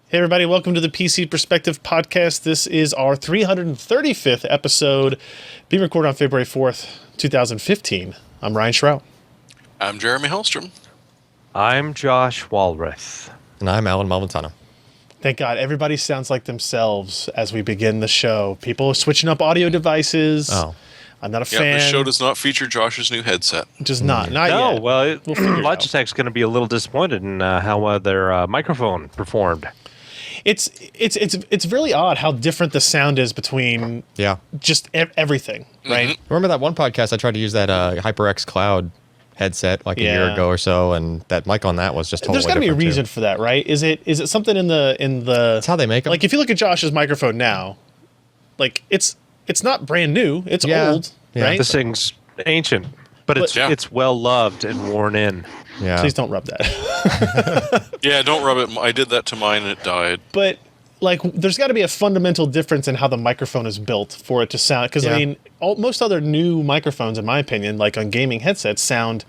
Hey everybody, welcome to the PC Perspective Podcast. This is our 335th episode, being recorded on February 4th, 2015. I'm Ryan Shrout. I'm Jeremy Hellstrom. I'm Josh Walrath. And I'm Alan Malventano. Thank God, everybody sounds like themselves as we begin the show. People are switching up audio devices. Oh. I'm not a Yeah, fan. this show does not feature Josh's new headset. Just not yet. No, well, We'll figure it out. Logitech's going to be a little disappointed in how their microphone performed. It's really odd how different the sound is between just everything, right? Remember that one podcast I tried to use that HyperX Cloud headset like a year ago or so, and that mic on that was just totally There's got to be a reason too. for that, right? Is it something in the That's how they make them. like if you look at Josh's microphone now, like it's not brand new, it's old, right? This thing's ancient, but it's well loved and worn in. Yeah. Please don't rub that. Yeah, don't rub it. I did that to mine and it died. But like, there's got to be a fundamental difference in how the microphone is built for it to sound. Because I mean, most other new microphones, in my opinion, like on gaming headsets, sound.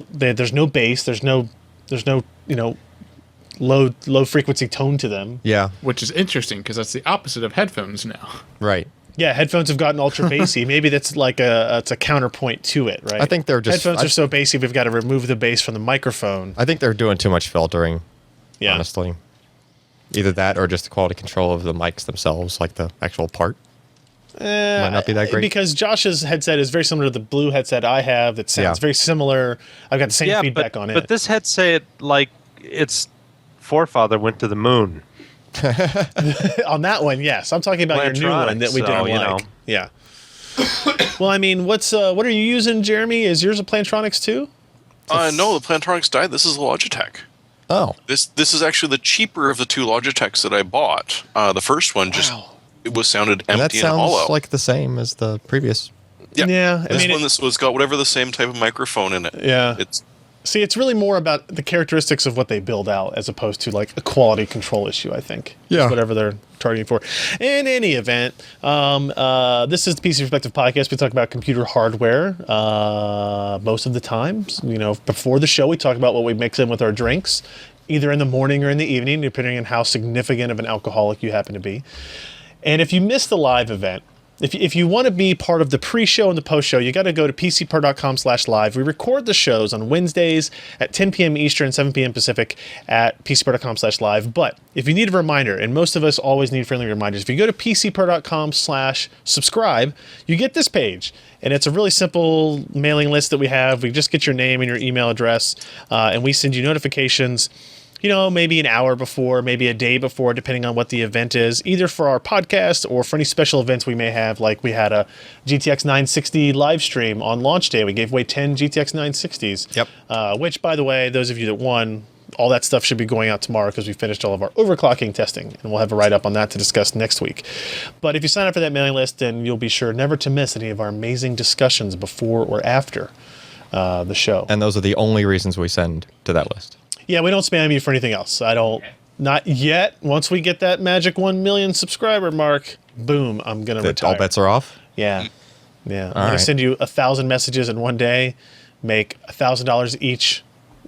There's no bass. There's no low frequency tone to them. Yeah. Which is interesting because that's the opposite of headphones now. Right. Yeah, headphones have gotten ultra bassy. Maybe that's like it's a counterpoint to it, right? I think they're just headphones are so bassy. We've got to remove the bass from the microphone. I think they're doing too much filtering. Yeah. Honestly, either that or just the quality control of the mics themselves, like the actual part. Might not be that great. Because Josh's headset is very similar to the blue headset I have. That sounds very similar. I've got the same feedback on it. But this headset, like its forefather went to the moon. On that one, yes. I'm talking about your new one that we didn't like. Yeah. Well, I mean, what are you using, Jeremy? Is yours a Plantronics too? No, the Plantronics died. This is a Logitech. Oh. This is actually the cheaper of the two Logitechs that I bought. The first one it was sounded And that empty and hollow. sounds like the same as the previous. Yeah. This was got whatever the same type of microphone in it. Yeah. It's really more about the characteristics of what they build out as opposed to like a quality control issue, I think. Yeah. It's whatever they're targeting for. In any event, this is the PC Perspective Podcast. We talk about computer hardware most of the time. Before the show, we talk about what we mix in with our drinks, either in the morning or in the evening, depending on how significant of an alcoholic you happen to be. And if you missed the live event, if you want to be part of the pre-show and the post-show, you got to go to pcper.com/live. We record the shows on Wednesdays at 10 p.m. Eastern, 7 p.m. Pacific at pcper.com/live. But if you need a reminder, and most of us always need friendly reminders, if you go to pcper.com/subscribe, you get this page. And it's a really simple mailing list that we have. We just get your name and your email address, and we send you notifications maybe an hour before, maybe a day before, depending on what the event is, either for our podcast or for any special events we may have. Like we had a GTX 960 live stream on launch day. We gave away 10 GTX 960s. Yep. Which, by the way, those of you that won, all that stuff should be going out tomorrow because we finished all of our overclocking testing, and we'll have a write-up on that to discuss next week. But if you sign up for that mailing list, then you'll be sure never to miss any of our amazing discussions before or after the show. And those are the only reasons we send to that list. Yeah, we don't spam you for anything else. Not yet. Once we get that magic 1 million subscriber mark, boom, I'm going to retire. All bets are off? Yeah. Yeah. I'm All going to right. send you 1,000 messages in one day, make $1,000 each.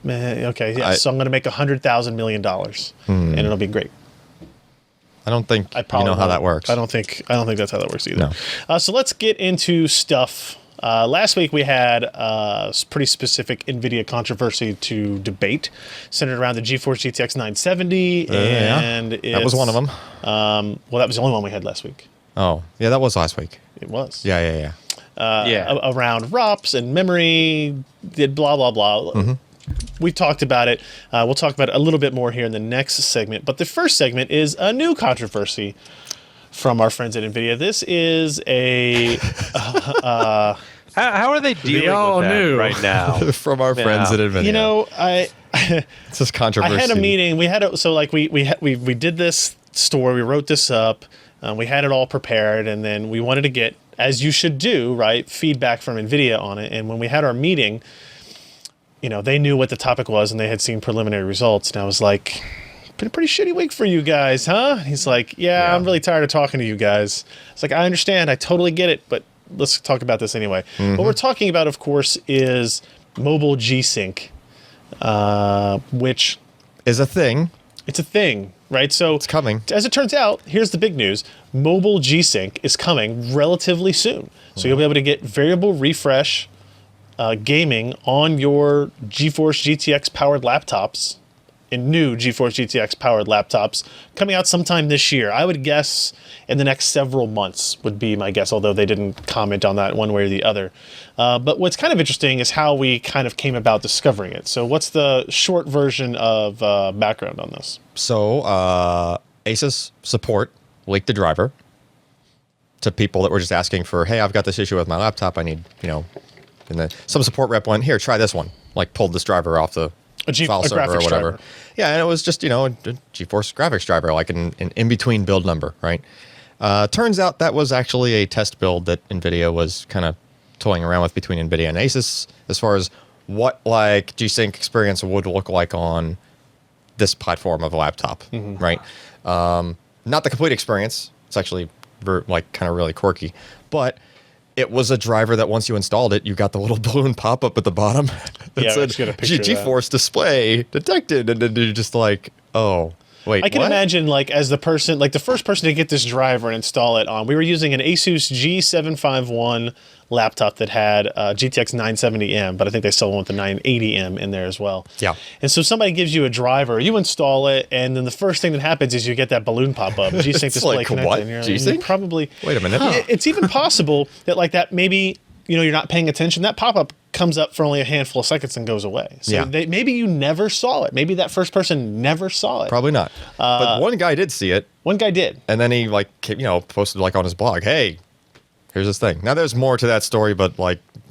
Okay, yeah. So I'm going to make $100,000 million, and it'll be great. I don't think you know how that works. I don't think that's how that works either. No. So let's get into stuff. Last week we had a pretty specific NVIDIA controversy to debate, centered around the GeForce GTX 970, and that was one of them. Well, that was the only one we had last week. Oh, yeah, that was last week. It was. Yeah. Around ROPS and memory, did blah blah blah. We've talked about it. We'll talk about it a little bit more here in the next segment. But the first segment is a new controversy from our friends at NVIDIA. This is a How are they dealing with that right now? From our friends at NVIDIA. It's just controversy. I had a meeting. We did this story. We wrote this up. We had it all prepared, and then we wanted to get, as you should do, right, feedback from NVIDIA on it. And when we had our meeting, they knew what the topic was, and they had seen preliminary results. And I was like, been a pretty shitty week for you guys, huh? He's like, yeah, I'm really tired of talking to you guys. It's like, I understand. I totally get it, but let's talk about this anyway. What we're talking about, of course, is mobile G-Sync, which is a thing. It's a thing, right? So It's coming. As it turns out, here's the big news. Mobile G-Sync is coming relatively soon. So you'll be able to get variable refresh gaming on your GeForce GTX powered laptops, in new GeForce GTX powered laptops, coming out sometime this year. I would guess in the next several months would be my guess, although they didn't comment on that one way or the other. But what's kind of interesting is how we kind of came about discovering it. So what's the short version of background on this? So Asus support leaked the driver to people that were just asking for, hey, I've got this issue with my laptop. I need, and then some support rep went, here, try this one. Like pulled this driver off the file server or graphics whatever. driver. Yeah, and it was just, a GeForce graphics driver, like an in-between build number, right? Turns out that was actually a test build that NVIDIA was kind of toying around with between NVIDIA and Asus as far as what like G-Sync experience would look like on this platform of a laptop, right? Not the complete experience. It's actually kind of really quirky, but it was a driver that once you installed it, you got the little balloon pop up at the bottom that Yeah, said let's get a picture of that. GeForce display detected, and then you're just like, oh. Wait, I can what? imagine, like, as the person, like the first person to get this driver and install it on, we were using an Asus G751 laptop that had GTX 970M, but I think they still want the 980M in there as well. Yeah. And so somebody gives you a driver, you install it, and then the first thing that happens is you get that balloon pop up, G-Sync It's display like, connected. what? And you're G-Sync? probably. Wait a minute. It's even possible that, like, that maybe, you're not paying attention. That pop up comes up for only a handful of seconds and goes away. So Yeah. maybe you never saw it. Maybe that first person never saw it. Probably not. But one guy did see it, One guy did. and then he posted like on his blog, hey, here's this thing. Now there's more to that story, but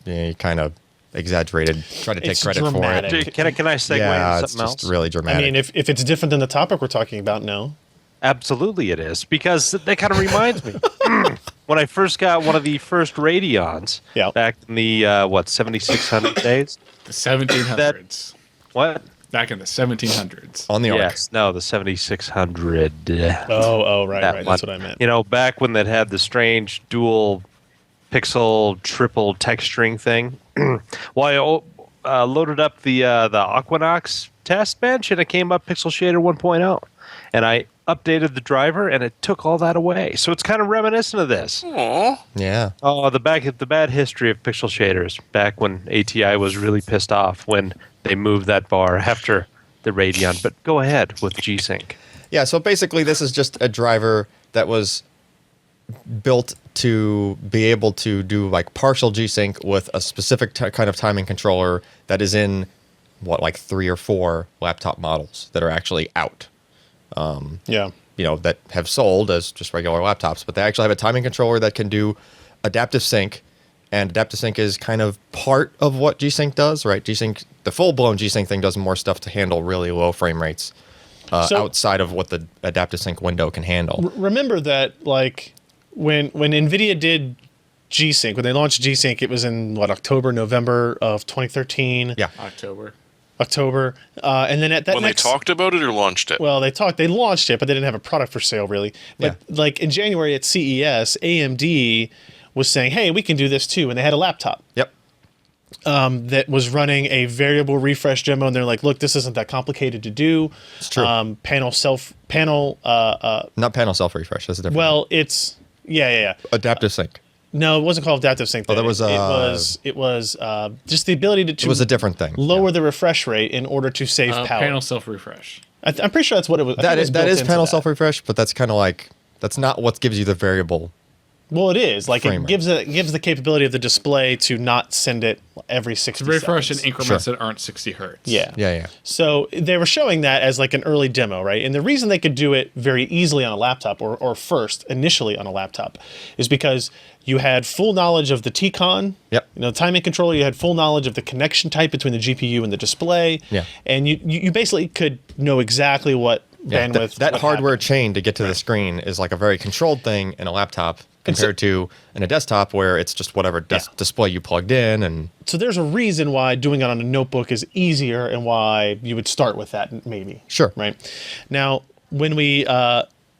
he kind of exaggerated, tried to take It's credit dramatic. for it. Can I segue Yeah, into it's something just else? really I dramatic. mean, if it's different than the topic we're talking about, no. Absolutely, it is, because that kind of reminds me when I first got one of the first Radeons Yeah. back in the 7600 days. The 1700s. What? Back in the 1700s. on the arc. Yes, no, the 7600. Oh, right, that right. one. That's what I meant. Back when that had the strange dual pixel triple texturing thing. Well, I loaded up the Equinox test bench, and it came up Pixel Shader 1.0, and I updated the driver, and it took all that away. So it's kind of reminiscent of this. Aw. Yeah. Oh, the bad history of pixel shaders back when ATI was really pissed off when they moved that bar after the Radeon. But go ahead with G-Sync. Yeah, so basically this is just a driver that was built to be able to do like partial G-Sync with a specific kind of timing controller that is in 3 or 4 laptop models that are actually out. Yeah. That have sold as just regular laptops, but they actually have a timing controller that can do adaptive sync, and adaptive sync is kind of part of what G-Sync does, right? G-Sync, the full-blown G-Sync thing does more stuff to handle really low frame rates So- outside of what the adaptive sync window can handle. Remember that, like, when NVIDIA did G-Sync, when they launched G-Sync, it was in, October, November of 2013? Yeah. October. And then at that When next... they talked about it or launched it? Well, they launched it, but they didn't have a product for sale, really. But, in January at CES, AMD was saying, hey, we can do this too. And they had a laptop Yep. that was running a variable refresh demo. And they're like, look, this isn't that complicated to do. It's true. Not panel self-refresh. That's a different well, it's... Yeah. adaptive sync. No, it wasn't called adaptive sync. Oh, that was, it was just the ability to It was a different thing. lower the refresh rate in order to save power. Panel self-refresh. I'm pretty sure that's what it was. I think That it was is built into panel that. self-refresh, but that's kind of like, that's not what gives you the variable. Well, it is. Like, frame it gives the capability of the display to not send it every 60 To refresh in seconds. increments that aren't 60 hertz. Yeah. Yeah. So they were showing that as like an early demo, right? And the reason they could do it very easily on a laptop, or first, initially on a laptop, is because you had full knowledge of the T-Con. Yep. The timing controller, you had full knowledge of the connection type between the GPU and the display. Yeah. And you basically could know exactly what Yeah, bandwidth. that what hardware happened. chain to get to the screen is like a very controlled thing in a laptop compared to in a desktop where it's just whatever display you plugged in. And So there's a reason why doing it on a notebook is easier and why you would start with that, maybe. Sure. Right. Now, when we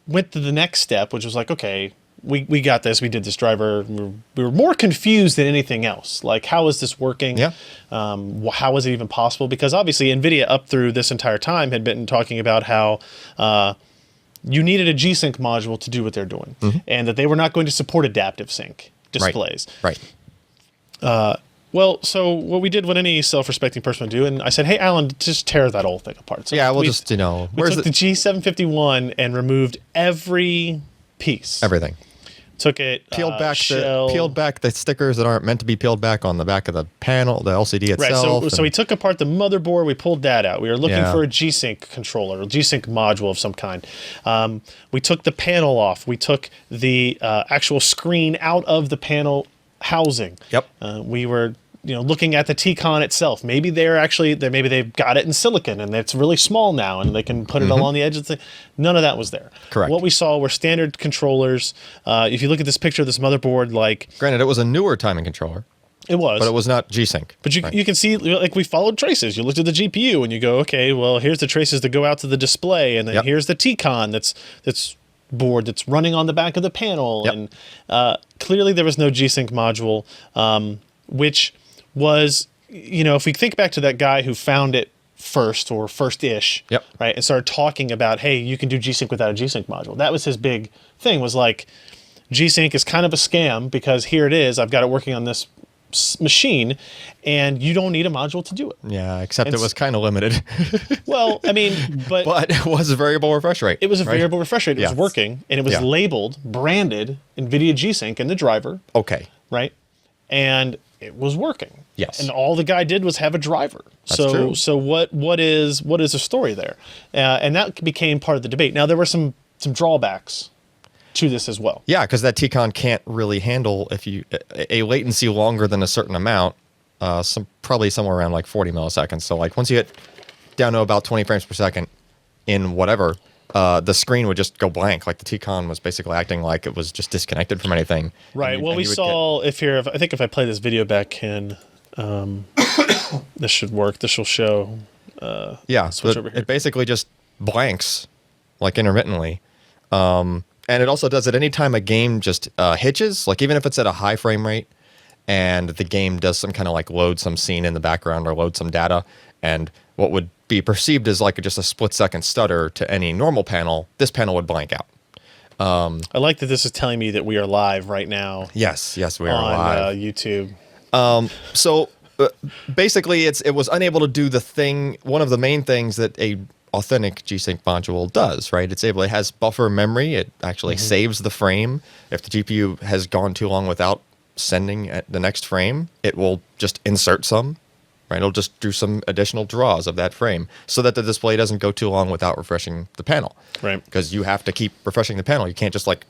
went to the next step, which was like, okay, we got this, we did this driver, we were more confused than anything else. Like, how is this working? Yeah. How is it even possible? Because obviously NVIDIA up through this entire time had been talking about how you needed a G-Sync module to do what they're doing, and that they were not going to support adaptive sync displays. Right. Well, so what we did, what any self-respecting person would do, and I said, hey, Alan, just tear that whole thing apart. So Yeah, we'll we just, you know, we took the G751 and removed every piece. everything. Took it, Peeled shell. back the stickers that aren't meant to be peeled back on the back of the panel, the LCD itself. Right, so we took apart the motherboard, we pulled that out. We were looking Yeah. for a G-Sync controller, a G-Sync module of some kind. We took the panel off. We took the actual screen out of the panel housing. Yep. We were looking at the T-Con itself. Maybe maybe they've got it in silicon and it's really small now and they can put it along the edge of the thing. None of that was there. Correct. What we saw were standard controllers. If you look at this picture of this motherboard, like Granted, it was a newer timing controller, it was. but it was not G-Sync. But you can see, like, we followed traces. You looked at the GPU and you go, okay, well, here's the traces that go out to the display, and then Yep. here's the T-Con that's board that's running on the back of the panel. Yep. And clearly there was no G-Sync module, which was, if we think back to that guy who found it first-ish, Yep. right, and started talking about, hey, you can do G-Sync without a G-Sync module. That was his big thing, was like, G-Sync is kind of a scam because here it is, I've got it working on this machine, and you don't need a module to do it. Yeah, except And it was kind of limited. Well, I mean, but It was a variable refresh rate. it was a right? variable refresh rate. It was Yes. working, and it was Yeah. labeled, branded NVIDIA G-Sync in the driver, Okay. right? And it was working. Yes. And all the guy did was have a driver. True. So what is the story there? And that became part of the debate. Now there were some drawbacks to this as well. Yeah, because that T-Con can't really handle a latency longer than a certain amount, probably somewhere around like 40 milliseconds. So like once you get down to about 20 frames per second in whatever, the screen would just go blank. Like the T-Con was basically acting like it was just disconnected from anything. Right. Well, we saw I think if I play this video back in, this should work. This will show. Yeah, switch so over here. it basically just blanks like intermittently. And it also does it anytime a game just hitches, like even if it's at a high frame rate and the game does some kind of like load some scene in the background or load some data, and what would be perceived as like just a split second stutter to any normal panel, this panel would blank out. I like that this is telling me that we are live right now Yes, we are on live. YouTube. So basically, it was unable to do the thing. One of the main things that a authentic G-Sync module does, right? It has buffer memory. It actually saves the frame. If the GPU has gone too long without sending at the next frame, it will just insert some, right? It'll just do some additional draws of that frame so that the display doesn't go too long without refreshing the panel. Right. Because you have to keep refreshing the panel. You can't just like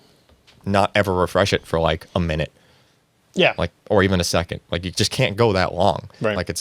not ever refresh it for like a minute, Yeah. or even a second. Like you just can't go that long. Right. Like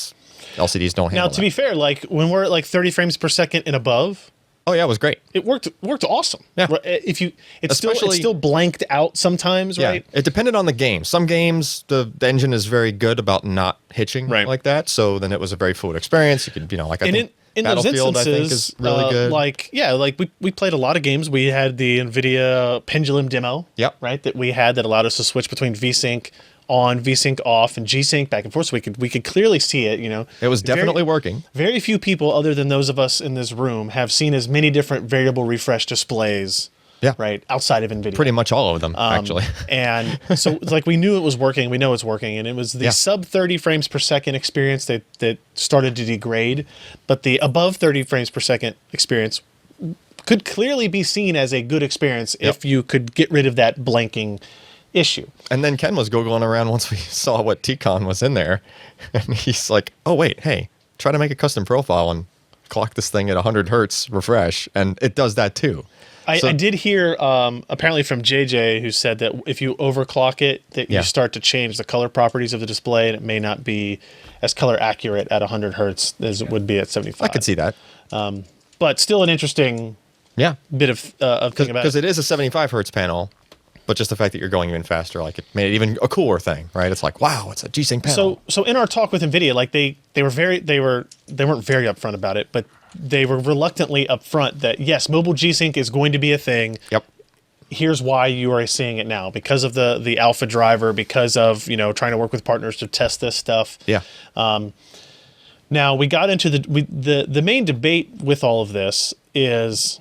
LCDs don't handle Now, to be fair, like when we're at like 30 frames per second and above, Oh yeah, it was great. it worked awesome. Yeah. Right? It's Especially- still blanked out sometimes, Yeah, right? it depended on the game. Some games, the engine is very good about not hitching Right. like that. So then it was a very fluid experience. You could, like I And think in those Battlefield, I think, instances, is really good. we played a lot of games. We had the NVIDIA Pendulum demo, Yep. right? That we had that allowed us to switch between VSync on, VSync off, and G-Sync back and forth. So we could clearly see it. It was definitely working. Very few people, other than those of us in this room, have seen as many different variable refresh displays. Yeah. Right outside of NVIDIA. Pretty much all of them, actually. And so it's like we knew it was working. We know it's working. And it was the Yeah. sub 30 frames per second experience that started to degrade. But the above 30 frames per second experience could clearly be seen as a good experience if you could get rid of that blanking issue. And then Ken was Googling around once we saw what T-Con was in there. And he's like, oh, wait, hey, try to make a custom profile and clock this thing at 100 hertz refresh. And it does that too. I did hear apparently from JJ, who said that if you overclock it, that you start to change the color properties of the display, and it may not be as color accurate at 100 hertz as it would be at 75. I could see that. But still an interesting bit of thinking about Because it is a 75 hertz panel, but just the fact that you're going even faster, like it made it even a cooler thing, right? It's like, wow, it's a G-Sync panel. So in our talk with NVIDIA, like they weren't very upfront about it, but they were reluctantly upfront that yes, mobile G-Sync is going to be a thing. Yep. Here's why you are seeing it now, because of the alpha driver, because of trying to work with partners to test this stuff. Yeah. Now we got into the main debate with all of this is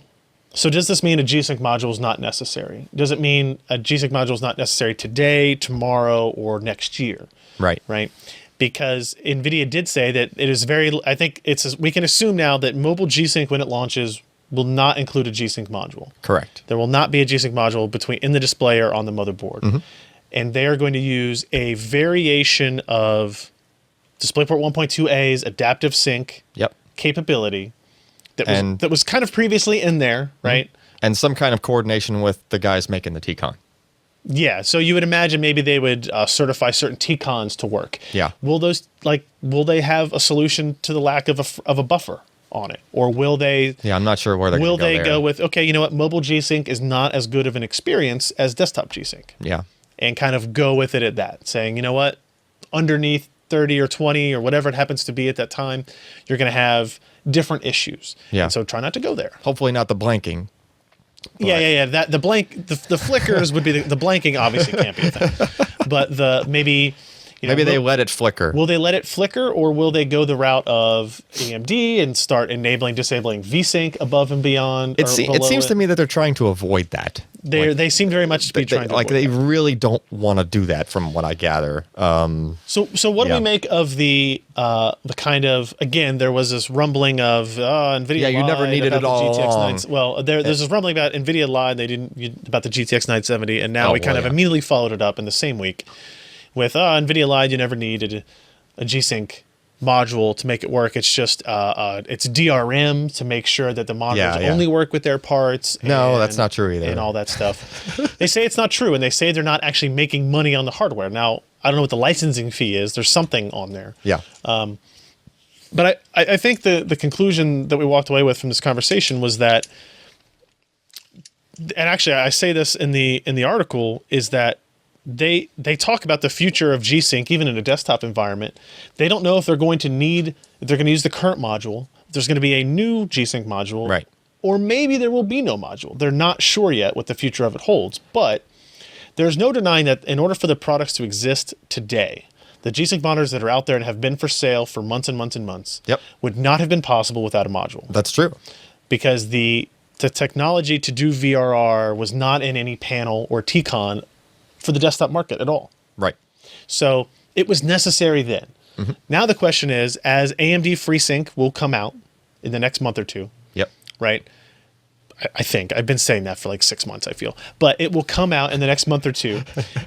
So does this mean a G-Sync module is not necessary? Does it mean a G-Sync module is not necessary today, tomorrow, or next year? Right. Right? Because NVIDIA did say that it is I think we can assume now that mobile G-Sync, when it launches, will not include a G-Sync module. Correct. There will not be a G-Sync module in the display or on the motherboard. Mm-hmm. And they are going to use a variation of DisplayPort 1.2a's adaptive sync Yep. capability that was kind of previously in there, right? And some kind of coordination with the guys making the T-Con. Yeah, so you would imagine maybe they would certify certain T-Cons to work. Yeah. Will they have a solution to the lack of a buffer on it, or will they? Yeah, I'm not sure where they're going to go there. Go with, okay, you know what, mobile G-Sync is not as good of an experience as desktop G-Sync. Yeah. And kind of go with it at that, saying, you know what, underneath 30 or 20 or whatever it happens to be at that time, you're going to have different issues. Yeah. And so try not to go there. Hopefully not the blanking. Yeah. That the flickers would be the blanking obviously can't be a thing, but maybe they let it flicker. Will they let it flicker, or will they go the route of AMD and start disabling VSync above and beyond? It seems to me that they're trying to avoid that. They seem very much to be trying to avoid they that. really don't want to do that, from what I gather. So what do we make of the kind of, again, there was this rumbling of NVIDIA. Yeah, you never lied needed about it all the GTX along. 9. Well, there's this rumbling about NVIDIA lied. About the GTX 970, and now we kind of immediately followed it up in the same week with NVIDIA lied. You never needed a G-Sync module to make it work. It's just it's DRM to make sure that the monitors only work with their parts. No, that's not true either. And all that stuff. They say it's not true, and they say they're not actually making money on the hardware. Now, I don't know what the licensing fee is. There's something on there. Yeah. But I think the conclusion that we walked away with from this conversation was that, and actually I say this in the article, is that they talk about the future of G-Sync even in a desktop environment. They don't know if they're going to use the current module, if there's going to be a new G-Sync module, right, or maybe there will be no module. They're not sure yet what the future of it holds, but there's no denying that in order for the products to exist today, the G-Sync monitors that are out there and have been for sale for months and months and months would not have been possible without a module. That's true. Because the technology to do VRR was not in any panel or T-Con for the desktop market at all. Right. So it was necessary then. Mm-hmm. Now the question is, as AMD FreeSync will come out in the next month or two, right? I think I've been saying that for like 6 months, I feel, but it will come out in the next month or two,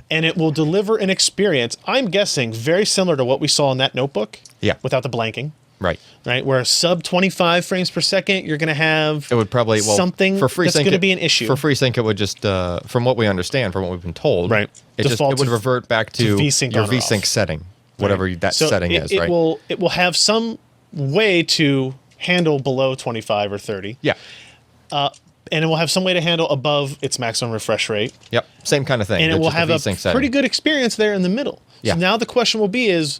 and it will deliver an experience, I'm guessing, very similar to what we saw in that notebook. Yeah. Without the blanking. Right. Where sub 25 frames per second, you're going to have it would probably something for FreeSync, that's going to be an issue. For FreeSync, it would just, from what we understand, from what we've been told, right, it would revert back to VSync your VSync setting, whatever that so setting is. Right. It will have some way to handle below 25 or 30. Yeah. And it will have some way to handle above its maximum refresh rate. Yep. Same kind of thing. And it will have a pretty good experience there in the middle. Yeah. So now the question will be is,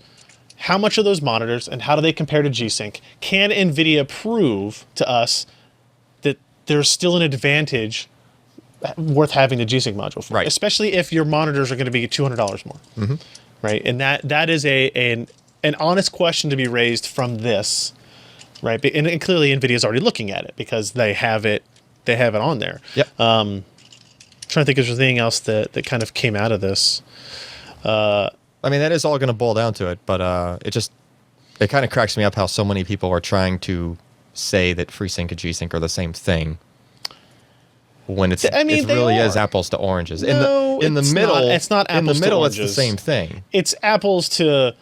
how much of those monitors and how do they compare to G-Sync? Can NVIDIA prove to us that there's still an advantage worth having the G-Sync module for? Right. Especially if your monitors are going to be $200 more. Mm-hmm. Right? And that is an honest question to be raised from this. Right? And clearly NVIDIA is already looking at it because they have it on there. Yep. Trying to think if there's anything else that kind of came out of this. I mean, that is all going to boil down to it, but it kind of cracks me up how so many people are trying to say that FreeSync and G-Sync are the same thing when it really is apples to oranges. No, in the middle, it's not apples in the middle, to it's the oranges. same thing. It's apples to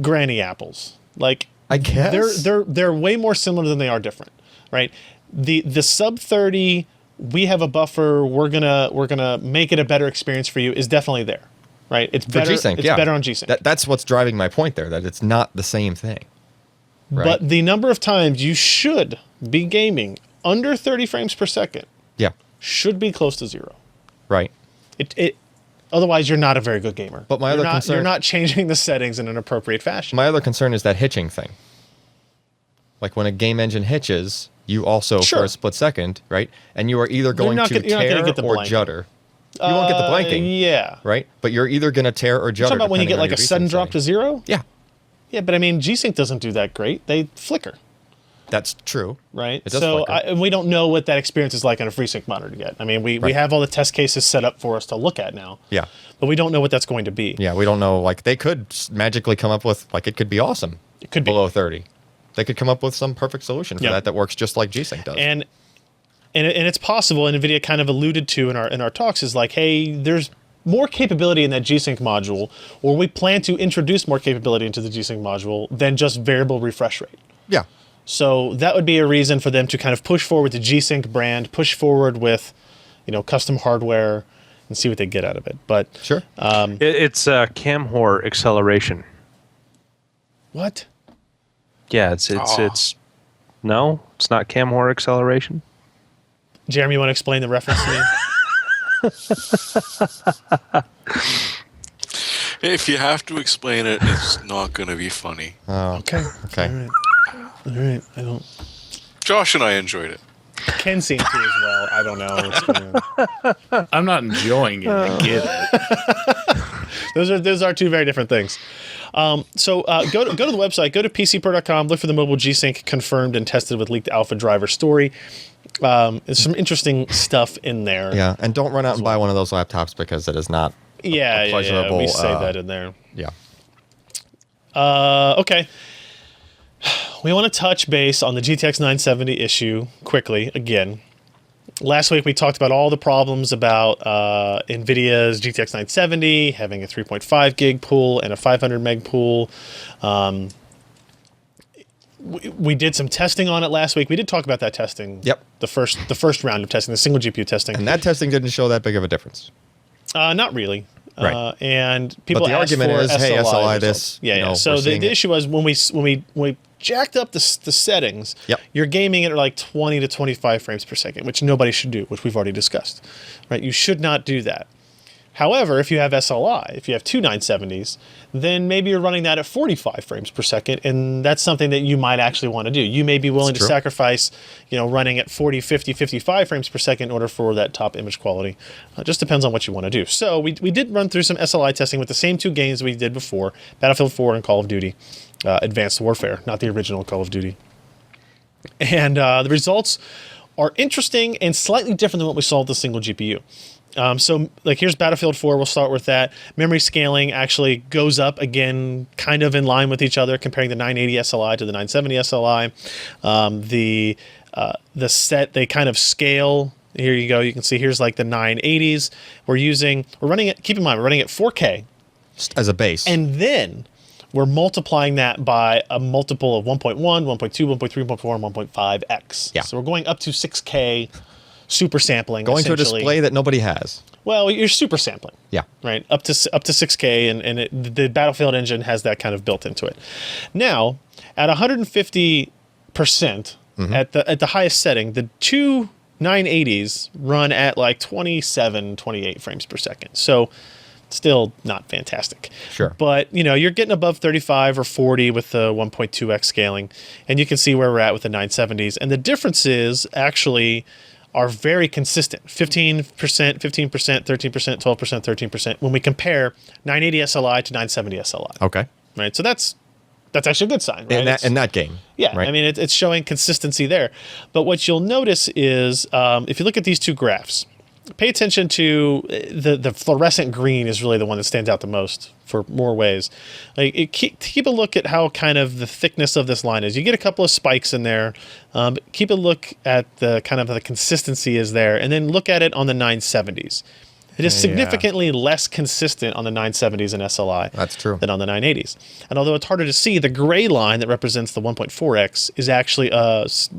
granny apples. Like, I guess they're way more similar than they are different, right? The sub 30, we have a buffer, we're gonna make it a better experience for you, is definitely there. Right, it's for better. G-Sync, it's better on G-Sync. That's what's driving my point there. That it's not the same thing. Right? But the number of times you should be gaming under 30 frames per second, should be close to zero. Right. Otherwise, you're not a very good gamer. But you're not changing the settings in an appropriate fashion. My other concern is that hitching thing. Like when a game engine hitches, you also for a split second, right? And you are either going to tear or judder. You won't get the blanking. Yeah. Right? But you're either going to tear or judder. You're talking about when you get like a sudden drop to zero? Yeah. Yeah, but I mean, G-Sync doesn't do that great. They flicker. That's true. right? It does So flicker. and we don't know what that experience is like on a FreeSync monitor yet. I mean, we Right. have all the test cases set up for us to look at now. Yeah. But we don't know what that's going to be. Yeah, we don't know. Like, they could magically come up with, like, it could be awesome. It could be. Below 30. They could come up with some perfect solution for Yeah. that works just like G-Sync does. And it's possible, and NVIDIA kind of alluded to in our talks, is like, hey, there's more capability in that G-Sync module, or we plan to introduce more capability into the G-Sync module than just variable refresh rate. yeah. So that would be a reason for them to kind of push forward the G-Sync brand, push forward with, custom hardware, and see what they get out of it. But Sure. It's CamHor acceleration. what? Yeah, it's no, it's not CamHor acceleration. Jeremy, you want to explain the reference to me? If you have to explain it, it's not going to be funny. Okay. Okay. All right. I don't. Josh and I enjoyed it. Ken seemed to as well. I don't know. What's going on. I'm not enjoying it. I get it. Those are two very different things. So go to the website, go to PCPro.com, look for the mobile G-Sync confirmed and tested with leaked alpha driver story. There's some interesting stuff in there. Yeah, and don't run out and buy one of those laptops because it is not Yeah. pleasurable, We say that in there. yeah. Okay. We want to touch base on the GTX 970 issue quickly again. Last week we talked about all the problems about NVIDIA's GTX 970 having a 3.5 gig pool and a 500 meg pool. We did some testing on it last week. We did talk about that testing. Yep. The first round of testing, the single GPU testing. And that testing didn't show that big of a difference. Not really. Right. And people But the asked argument for is, hey, SLI results. this, Yeah, you yeah. know, So we're the seeing it. issue was when we jacked up the settings, Yep. you're gaming at like 20 to 25 frames per second, which nobody should do, which we've already discussed. Right? You should not do that. However, if you have SLI, if you have two 970s, then maybe you're running that at 45 frames per second, and that's something that you might actually want to do. You may be willing to true. sacrifice, running at 40, 50, 55 frames per second in order for that top image quality. It just depends on what you want to do. So we did run through some SLI testing with the same two games we did before, Battlefield 4 and Call of Duty, Advanced Warfare, not the original Call of Duty. And the results are interesting and slightly different than what we saw with the single GPU. So here's Battlefield 4. We'll start with that. Memory scaling actually goes up again, kind of in line with each other, comparing the 980 SLI to the 970 SLI. The set, they kind of scale. Here you go. You can see here's like the 980s. We're running it, keep in mind, we're running at 4K. As a base. And then we're multiplying that by a multiple of 1.1, 1.2, 1.3, 1.4, and 1.5x. Yeah. So we're going up to 6K super sampling. going to a essentially. display that nobody has. Well, you're super sampling. Yeah. Right. Up to 6K, and the Battlefield engine has that kind of built into it. Now, at 150%, at the highest setting, the two 980s run at like 27, 28 frames per second. So still not fantastic. Sure. But, you're getting above 35 or 40 with the 1.2x scaling, and you can see where we're at with the 970s. And the differences actually are very consistent. 15%, 15%, 13%, 12%, 13%, when we compare 980 SLI to 970 SLI. Okay. Right? So that's actually a good sign, right? In that game. Yeah, Right? I mean, it's showing consistency there. But what you'll notice is, if you look at these two graphs, pay attention to the fluorescent green is really the one that stands out the most for more ways. Keep a look at how kind of the thickness of this line is. You get a couple of spikes in there. But keep a look at the kind of the consistency is there, and then look at it on the 970s. It is significantly less consistent on the 970s and SLI That's true. than on the 980s. And although it's harder to see, the gray line that represents the 1.4x is actually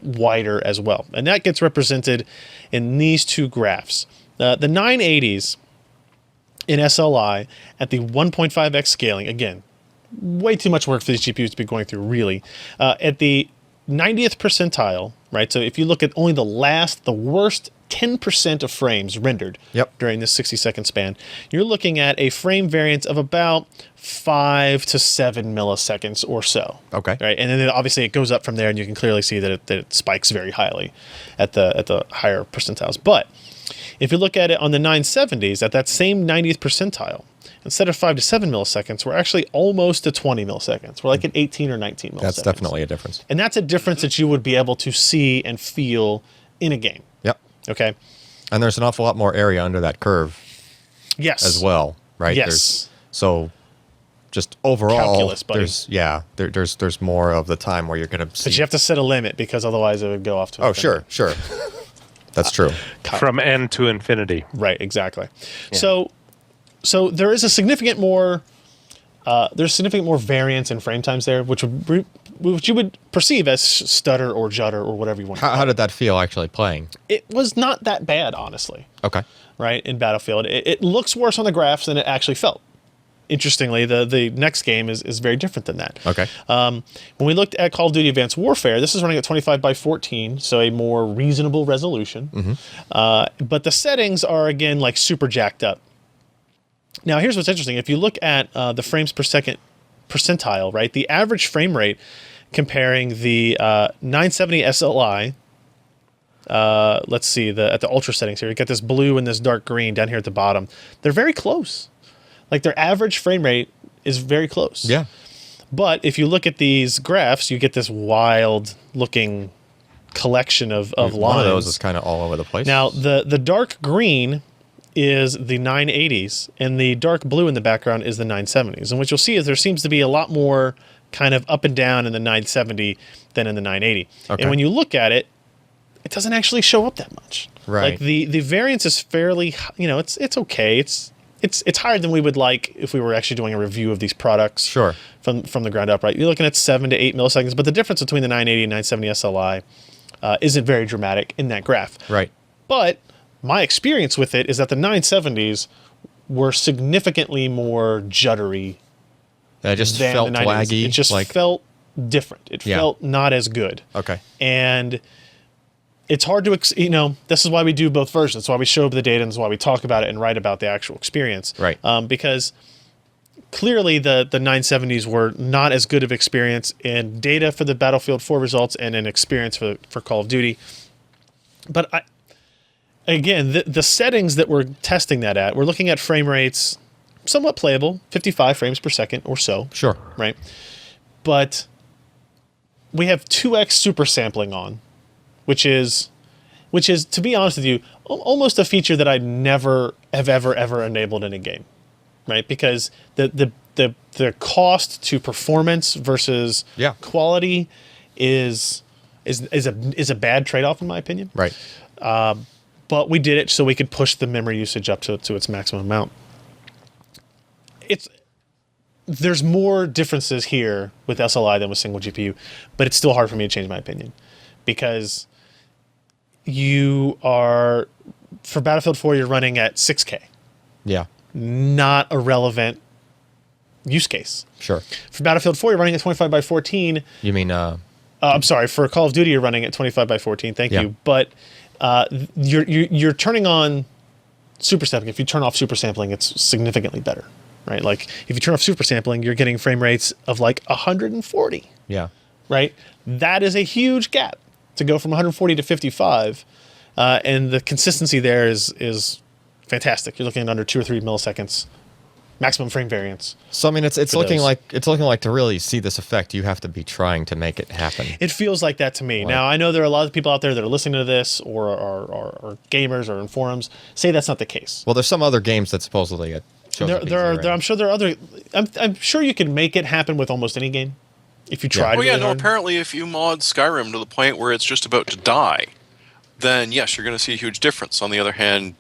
wider as well. And that gets represented in these two graphs. The 980s in SLI at the 1.5x scaling, again, way too much work for these GPUs to be going through, really. At the 90th percentile, right? So if you look at only the worst 10% of frames rendered during this 60-second span, you're looking at a frame variance of about 5 to 7 milliseconds or so. Okay. Right, and then obviously it goes up from there, and you can clearly see that it spikes very highly at the higher percentiles. But if you look at it on the 970s, at that same 90th percentile, instead of 5 to 7 milliseconds, we're actually almost to 20 milliseconds. We're like at 18 or 19 milliseconds. That's definitely a difference. And that's a difference that you would be able to see and feel in a game. Yep. Okay. And there's an awful lot more area under that curve Yes. as well, right? Yes. So just overall, Calculus, buddy. there's more of the time where you're going to see. But you have to set a limit because otherwise it would go off to Oh, infinity. sure. That's true. From n to infinity. Right, exactly. So there is a significant more variance in frame times there, which you would perceive as stutter or judder or whatever you want to call How did that feel actually playing? it. It was not that bad, honestly, Okay. right, in Battlefield. It looks worse on the graphs than it actually felt. Interestingly, the next game is very different than that. Okay. When we looked at Call of Duty Advanced Warfare, this is running at 25 by 14, so a more reasonable resolution. But the settings are, again, like super jacked up. Now, here's what's interesting. If you look at the frames per second percentile, right, the average frame rate comparing the 970 SLI, let's see, at the ultra settings here, you got this blue and this dark green down here at the bottom. They're very close. Like their average frame rate is very close. Yeah. But if you look at these graphs, you get this wild looking collection of lines. One of those is kind of all over the place. Now, the dark green is the 980s, and the dark blue in the background is the 970s. And what you'll see is there seems to be a lot more kind of up and down in the 970 than in the 980. Okay. And when you look at it, it doesn't actually show up that much. Right. Like the variance is fairly, it's okay. It's higher than we would like if we were actually doing a review of these products. Sure. From the ground up, right? You're looking at 7 to 8 milliseconds, but the difference between the 980 and 970 SLI isn't very dramatic in that graph. Right. But my experience with it is that the 970s were significantly more juddery It just than felt the 980s. laggy. It just felt different. It felt not as good. Okay. And it's hard to, this is why we do both versions. That's why we show the data, and that's why we talk about it and write about the actual experience. Right. Because clearly the 970s were not as good of experience in data for the Battlefield 4 results and in experience for Call of Duty. But again, the settings that we're testing that at, we're looking at frame rates somewhat playable, 55 frames per second or so. Sure. Right. But we have 2x super sampling on, which is, to be honest with you, almost a feature that I never have ever enabled in a game, right? Because the cost to performance versus quality is a bad trade-off in my opinion. Right. But we did it so we could push the memory usage up to its maximum amount. There's more differences here with SLI than with single GPU, but it's still hard for me to change my opinion because for Battlefield 4, you're running at 6K. Yeah. Not a relevant use case. Sure. For Battlefield 4, you're running at 25 by 14. You mean I'm sorry, for Call of Duty, you're running at 25 by 14. Thank you. But you're turning on super sampling. If you turn off super sampling, it's significantly better, right? Like if you turn off super sampling, you're getting frame rates of like 140. Yeah. Right? That is a huge gap to go from 140 to 55. And the consistency there is fantastic. You're looking at under 2 or 3 milliseconds maximum frame variance. So I mean, it's looking those. like to really see this effect, you have to be trying to make it happen. It feels like that to me. Now I know there are a lot of people out there that are listening to this or are gamers or in forums say that's not the case. Well, there's some other games that supposedly it shows up easier. I'm sure there are other. I'm sure you can make it happen with almost any game if you tried. Well, really hard. apparently if you mod Skyrim to the point where it's just about to die, then yes, you're going to see a huge difference. On the other hand,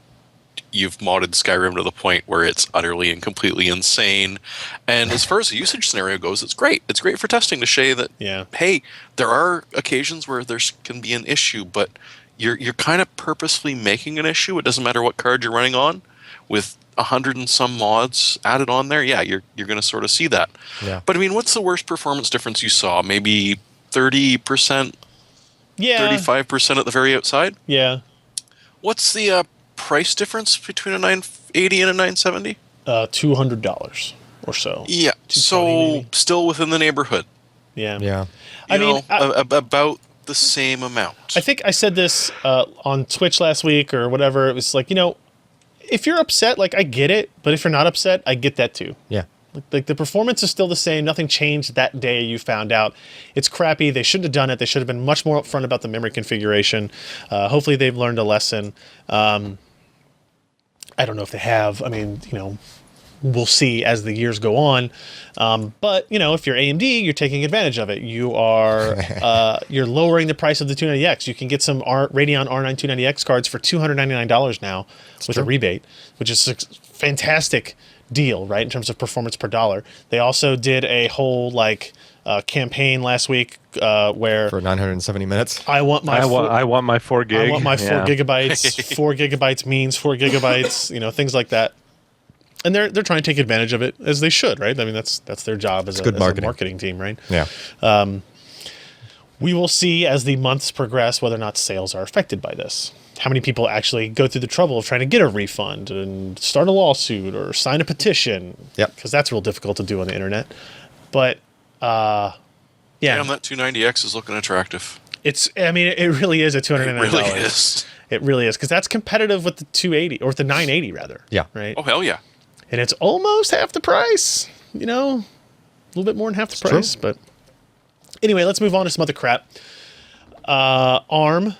you've modded Skyrim to the point where it's utterly and completely insane. And as far as the usage scenario goes, it's great. It's great for testing to show that, hey, there are occasions where there can be an issue, but you're kind of purposefully making an issue. It doesn't matter what card you're running on. With 100 and some mods added on there, you're going to sort of see that. Yeah. But I mean, what's the worst performance difference you saw? Maybe 30%? Yeah. 35% at the very outside? Yeah. What's the price difference between a 980 and a 970? $200 or so. Yeah, so maybe. Still within the neighborhood. Yeah. Yeah. About the same amount. I think I said this on Twitch last week or whatever. It was like, if you're upset, like I get it, but if you're not upset, I get that too. Yeah. Like the performance is still the same. Nothing changed that day you found out. It's crappy. They shouldn't have done it. They should have been much more upfront about the memory configuration. Hopefully they've learned a lesson. I don't know if they have. I mean, we'll see as the years go on. But if you're AMD, you're taking advantage of it. You are you're lowering the price of the 290X. You can get some Radeon R9 290X cards for $299 now with a rebate, which is a fantastic deal, right, in terms of performance per dollar. They also did a whole campaign last week where For 970 minutes. I want my 4 gig. I want my 4 gigabytes. 4 gigabytes means 4 gigabytes. Things like that. And they're trying to take advantage of it, as they should, right? I mean, that's their job as a marketing team, right? Yeah. We will see as the months progress whether or not sales are affected by this. How many people actually go through the trouble of trying to get a refund and start a lawsuit or sign a petition? Yep. Because that's real difficult to do on the internet. But Damn, that 290X is looking attractive. it really is a $299. It really is. It really is, because that's competitive with the 280 or with the 980 rather. Yeah. Right. Oh, hell yeah. And it's almost half the price. A little bit more than half the price. true. But anyway, let's move on to some other crap. ARM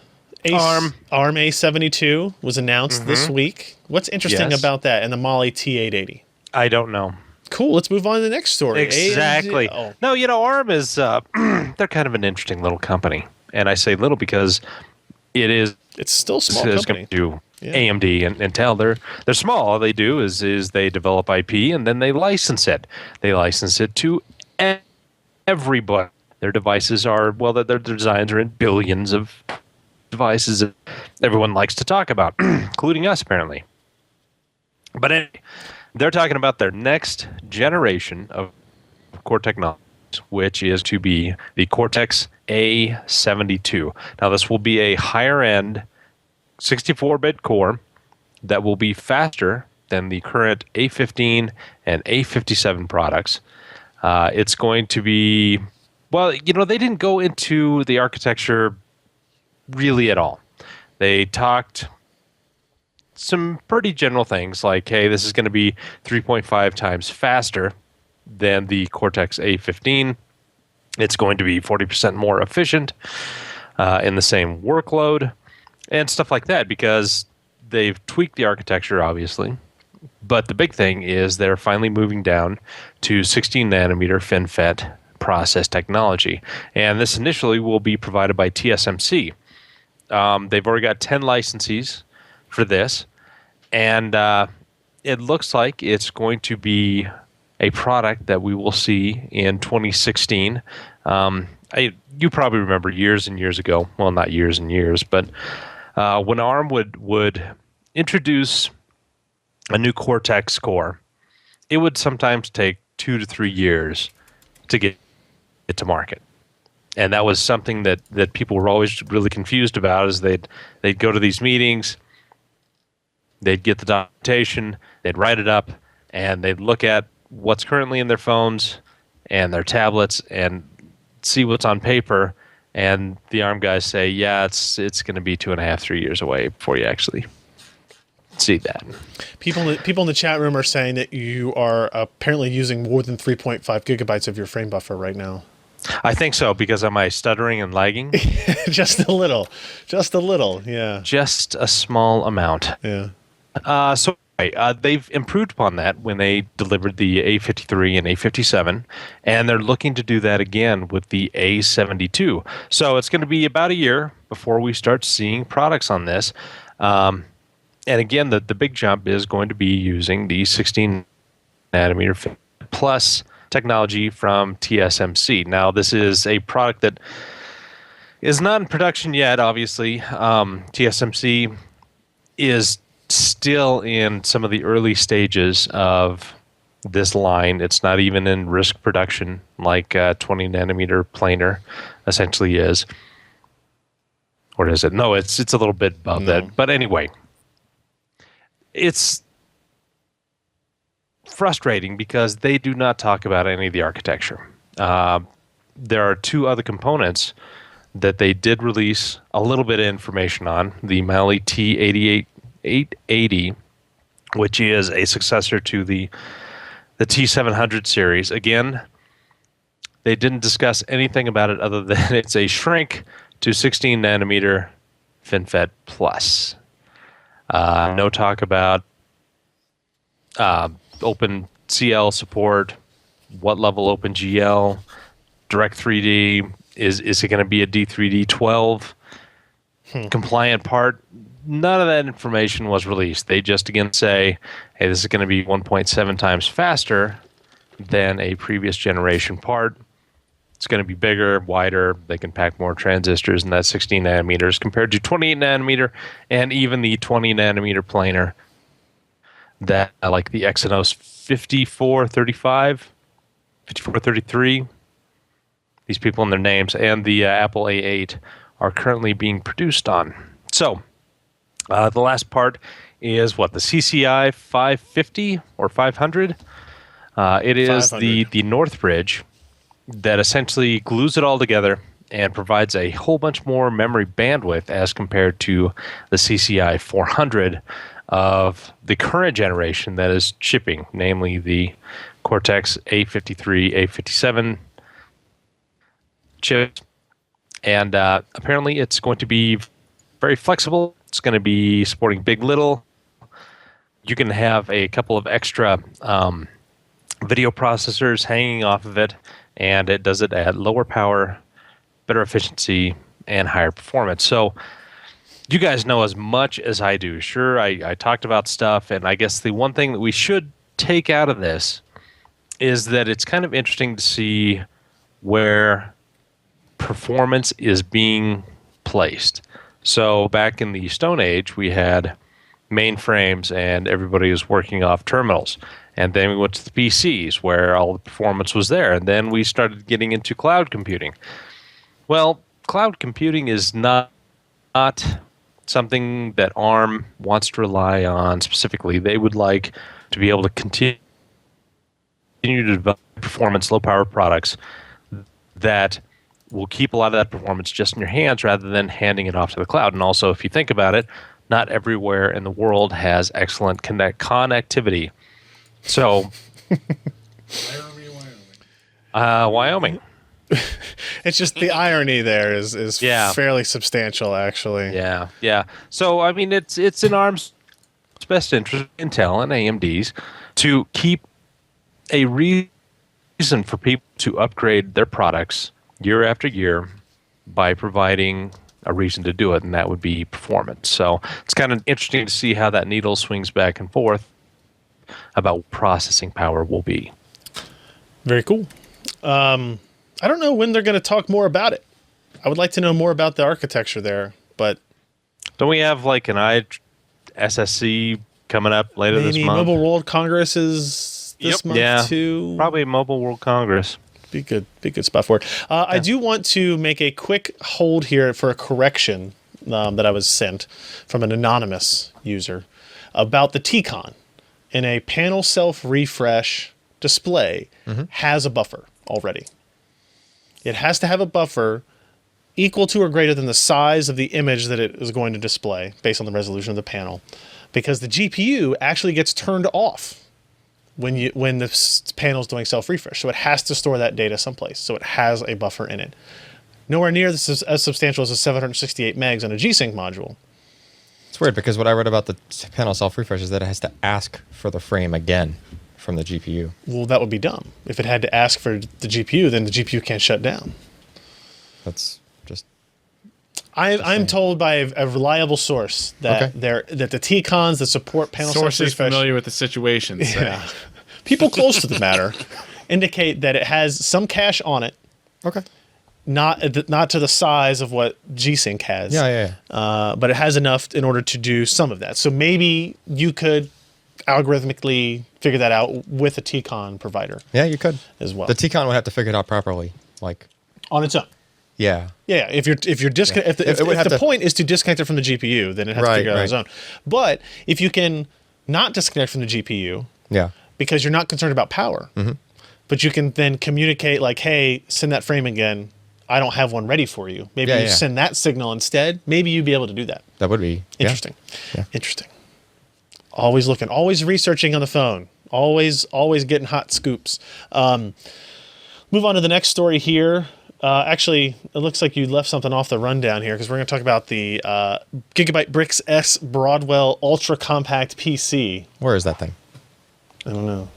A72 was announced this week. What's interesting Yes. about that? And the Mali T880. I don't know. Cool. Let's move on to the next story. Exactly. Oh. No, ARM is they're kind of an interesting little company, and I say little because it is. It's still a small It's company. going to do Yeah. AMD and Intel. They're small. All they do is they develop IP and then they license it. They license it to everybody. Their devices are their designs are in billions of devices that everyone likes to talk about, including us apparently. But anyway, they're talking about their next generation of core technologies, which is to be the Cortex A72. Now, this will be a higher-end 64-bit core that will be faster than the current A15 and A57 products. It's going to be, they didn't go into the architecture really at all. They talked some pretty general things like, hey, this is going to be 3.5 times faster than the Cortex A15. It's going to be 40% more efficient in the same workload and stuff like that, because they've tweaked the architecture, obviously. But the big thing is they're finally moving down to 16 nanometer FinFET process technology. And this initially will be provided by TSMC. They've already got 10 licensees for this. And it looks like it's going to be a product that we will see in 2016. You probably remember years and years ago, well, not years and years, but when ARM would introduce a new Cortex core, it would sometimes take 2 to 3 years to get it to market. And that was something that people were always really confused about, is they'd go to these meetings, they'd get the documentation, they'd write it up, and they'd look at what's currently in their phones and their tablets and see what's on paper, and the ARM guys say, yeah, it's going to be 2.5, 3 years away before you actually see that. People in the chat room are saying that you are apparently using more than 3.5 gigabytes of your frame buffer right now. I think so, because am I stuttering and lagging? Just a little, yeah. Just a small amount. Yeah. They've improved upon that when they delivered the A53 and A57, and they're looking to do that again with the A72. So it's going to be about a year before we start seeing products on this. And again, the big jump is going to be using the 16 nanometer plus technology from TSMC. Now, this is a product that is not in production yet, obviously. TSMC is still in some of the early stages of this line. It's not even in risk production like 20 nanometer planar essentially is. Or is it? No, it's a little bit above that. But anyway, it's frustrating because they do not talk about any of the architecture. There are two other components that they did release a little bit of information on. The Mali T880, which is a successor to the T700 series. Again, they didn't discuss anything about it other than it's a shrink to 16 nanometer FinFET Plus. No talk about OpenCL support, what level OpenGL, Direct 3D, is it going to be a D3D12 compliant part? None of that information was released. They just again say, hey, this is going to be 1.7 times faster than a previous generation part. It's going to be bigger, wider. They can pack more transistors in that 16 nanometers compared to 28 nanometer and even the 20 nanometer planar that like the Exynos 5435, 5433. These people and their names and the Apple A8 are currently being produced on. So the last part is what, the CCI 550 or 500. It is 500. the North Bridge that essentially glues it all together and provides a whole bunch more memory bandwidth as compared to the CCI 400 of the current generation that is shipping, namely the Cortex A53, A57 chips. And apparently it's going to be very flexible. It's going to be supporting big, little. You can have a couple of extra video processors hanging off of it, and it does it at lower power, better efficiency, and higher performance. So you guys know as much as I do. Sure, I talked about stuff, and I guess the one thing that we should take out of this is that it's kind of interesting to see where performance is being placed. So back in the Stone Age, we had mainframes and everybody was working off terminals. And then we went to the PCs where all the performance was there. And then we started getting into cloud computing. Well, cloud computing is not something that ARM wants to rely on specifically. They would like to be able to continue to develop performance, low-power products that will keep a lot of that performance just in your hands rather than handing it off to the cloud. And also, if you think about it, not everywhere in the world has excellent connectivity. So, Wyoming. It's just the irony there is fairly substantial, actually. Yeah. So, I mean, it's in ARM's best interest, Intel and AMD's, to keep a reason for people to upgrade their products year after year by providing a reason to do it, and that would be performance. So it's kind of interesting to see how that needle swings back and forth about what processing power will be. Very cool. I don't know when they're going to talk more about it. I would like to know more about the architecture there, but don't we have like an SSC coming up later this month? Maybe Mobile World Congress is this month too. Probably Mobile World Congress. Be good spot for it. I do want to make a quick hold here for a correction that I was sent from an anonymous user about the T-Con. In a panel self-refresh display has a buffer already. It has to have a buffer equal to or greater than the size of the image that it is going to display based on the resolution of the panel, because the GPU actually gets turned off when the panel is doing self-refresh. So it has to store that data someplace. So it has a buffer in it. Nowhere near this is as substantial as a 768 megs on a G-Sync module. It's weird because what I read about the panel self-refresh is that it has to ask for the frame again from the GPU. Well, that would be dumb. If it had to ask for the GPU, then the GPU can't shut down. That's just... I'm told by a reliable source that that the T-Cons that support panel Sources self-refresh... familiar with the situation. Say. Yeah. People close to the matter indicate that it has some cache on it. Okay. Not to the size of what G-Sync has. Yeah. But it has enough in order to do some of that. So maybe you could algorithmically figure that out with a T-Con provider. Yeah, you could as well. The T-Con would have to figure it out properly, like on its own. Yeah. Yeah. If the point is to disconnect it from the GPU, then it has to figure it out on its own. But if you can not disconnect from the GPU, because you're not concerned about power, but you can then communicate like, hey, send that frame again. I don't have one ready for you. Maybe you send that signal instead. Maybe you'd be able to do that. That would be interesting. Yeah. Interesting. Always looking, always researching on the phone, always getting hot scoops. Move on to the next story here. Actually, it looks like you left something off the rundown here because we're going to talk about the Gigabyte BRIX S Broadwell Ultra Compact PC. Where is that thing? I don't know.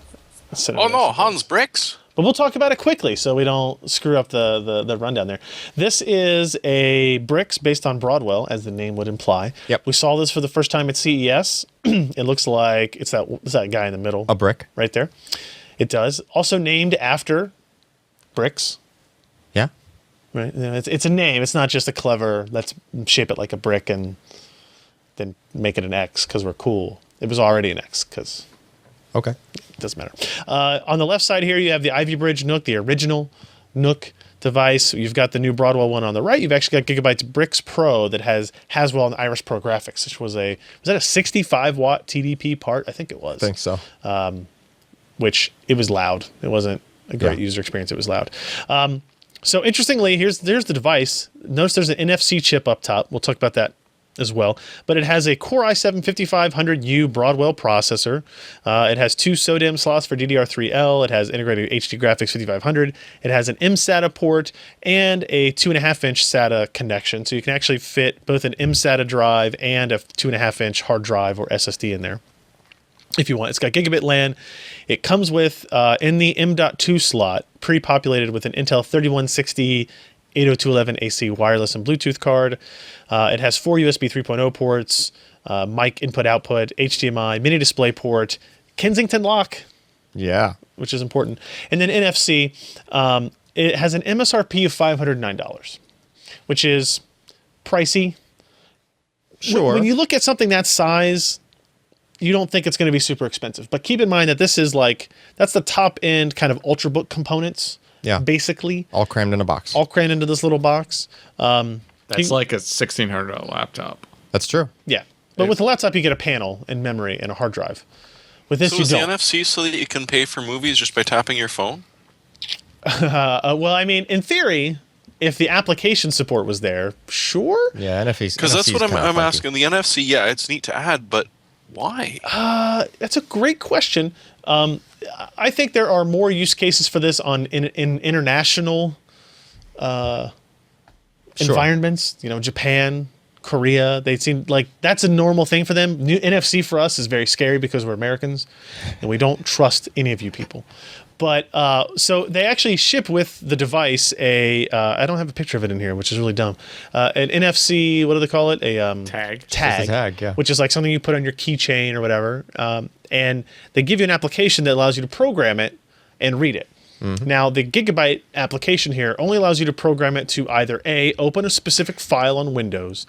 Oh no, Hans BRIX. But we'll talk about it quickly so we don't screw up the rundown there. This is a BRIX based on Broadwell, as the name would imply. Yep. We saw this for the first time at CES. It looks like it's that guy in the middle. A brick. Right there. It does. Also named after BRIX. Yeah. Right. You know, it's a name. It's not just a clever, let's shape it like a brick and then make it an X because we're cool. It was already an X because Okay. it doesn't matter. On the left side here, you have the Ivy Bridge NUC, the original NUC device. You've got the new Broadwell one on the right. You've actually got Gigabyte's BRIX Pro that has Haswell and Iris Pro graphics, which was that a 65 watt TDP part? I think it was. I think so. Which it was loud. It wasn't a great user experience. It was loud. So interestingly, here's the device. Notice there's an NFC chip up top. We'll talk about that as well. But it has a Core i7-5500U Broadwell processor. It has 2 SODIMM slots for DDR3L. It has integrated HD graphics 5500. It has an mSATA port and a 2.5-inch SATA connection. So you can actually fit both an mSATA drive and a 2.5-inch hard drive or SSD in there if you want. It's got gigabit LAN. It comes with, in the M.2 slot, pre-populated with an Intel 3160 802.11 AC wireless and Bluetooth card. It has 4 USB 3.0 ports, mic input-output, HDMI, mini display port, Kensington lock, Yeah. which is important, and then NFC. It has an MSRP of $509, which is pricey. Sure. When you look at something that size, you don't think it's going to be super expensive. But keep in mind that this is that's the top end kind of Ultrabook components. Yeah. Basically. All crammed in a box. All crammed into this little box. That's like a $1,600 laptop. That's true. Yeah. But with a laptop, you get a panel and memory and a hard drive. With this, So you is the don't. NFC so that you can pay for movies just by tapping your phone? Well, I mean, in theory, if the application support was there, sure. Yeah, NFC's Because that's what I'm kinda funky. asking. The NFC, yeah, it's neat to add, but why? That's a great question. I think there are more use cases for this in international environments. You know, Japan, Korea. They seem like that's a normal thing for them. NFC for us is very scary because we're Americans and we don't trust any of you people. But so they actually ship with the device I don't have a picture of it in here, which is really dumb. An NFC, what do they call it? A Tag. Tag, Just a tag, yeah. which is like something you put on your keychain or whatever. And they give you an application that allows you to program it and read it. Mm-hmm. Now, the Gigabyte application here only allows you to program it to either A, open a specific file on Windows,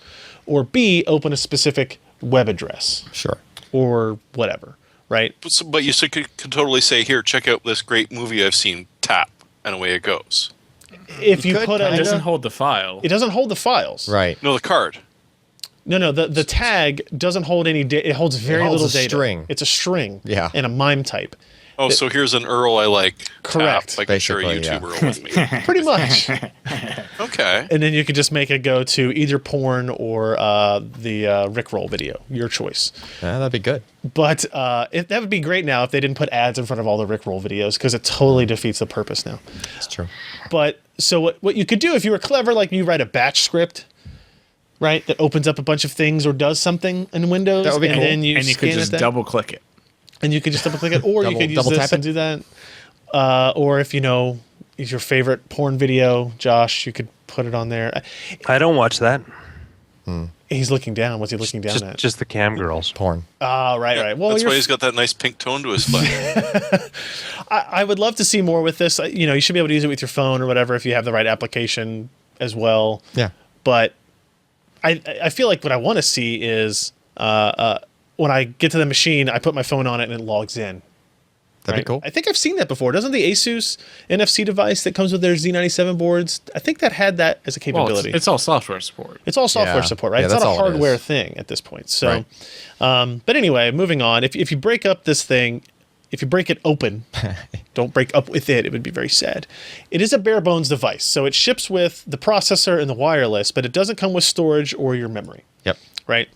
or B, open a specific web address Sure. or whatever, right? But you could totally say, here, check out this great movie I've seen, tap, and away it goes. If you could put It a, doesn't hold the file. it doesn't hold the files. Right. No, the card. No, the tag doesn't hold any data. It holds very holds little a data. string. It's a string. Yeah. And a MIME type. Oh, so here's an URL I like. Correct. Tap. I can share a Basically, YouTube yeah. URL with me. Pretty much. Okay. And then you could just make it go to either porn or the Rickroll video, your choice. Yeah, that'd be good. But that would be great now if they didn't put ads in front of all the Rickroll videos because it totally defeats the purpose now. That's true. But so what you could do if you were clever, like you write a batch script, right, that opens up a bunch of things or does something in Windows, That would be and cool. then you And you could scan just it double click it. and you could just double click it, or you could use double this tap and it? do that. Or if you know is your favorite porn video, Josh, you could put it on there. I don't watch that. He's looking down. What's he looking down at? Just the cam girls. Porn. Oh, right. Well, That's why he's got that nice pink tone to his flesh. I would love to see more with this. You know, you should be able to use it with your phone or whatever if you have the right application as well. Yeah. But I feel like what I want to see is when I get to the machine, I put my phone on it and it logs in. That'd Right? be cool. I think I've seen that before. Doesn't the Asus NFC device that comes with their Z97 boards, I think that had that as a Well, capability. it's all software support. It's all software Yeah. support, right? Yeah, It's not that's a all it hardware is. thing at this point. So, Right. but anyway, moving on. If you break up this thing, if you break it open, don't break up with it. It would be very sad. It is a bare bones device, so it ships with the processor and the wireless, but it doesn't come with storage or your memory, Yep. right?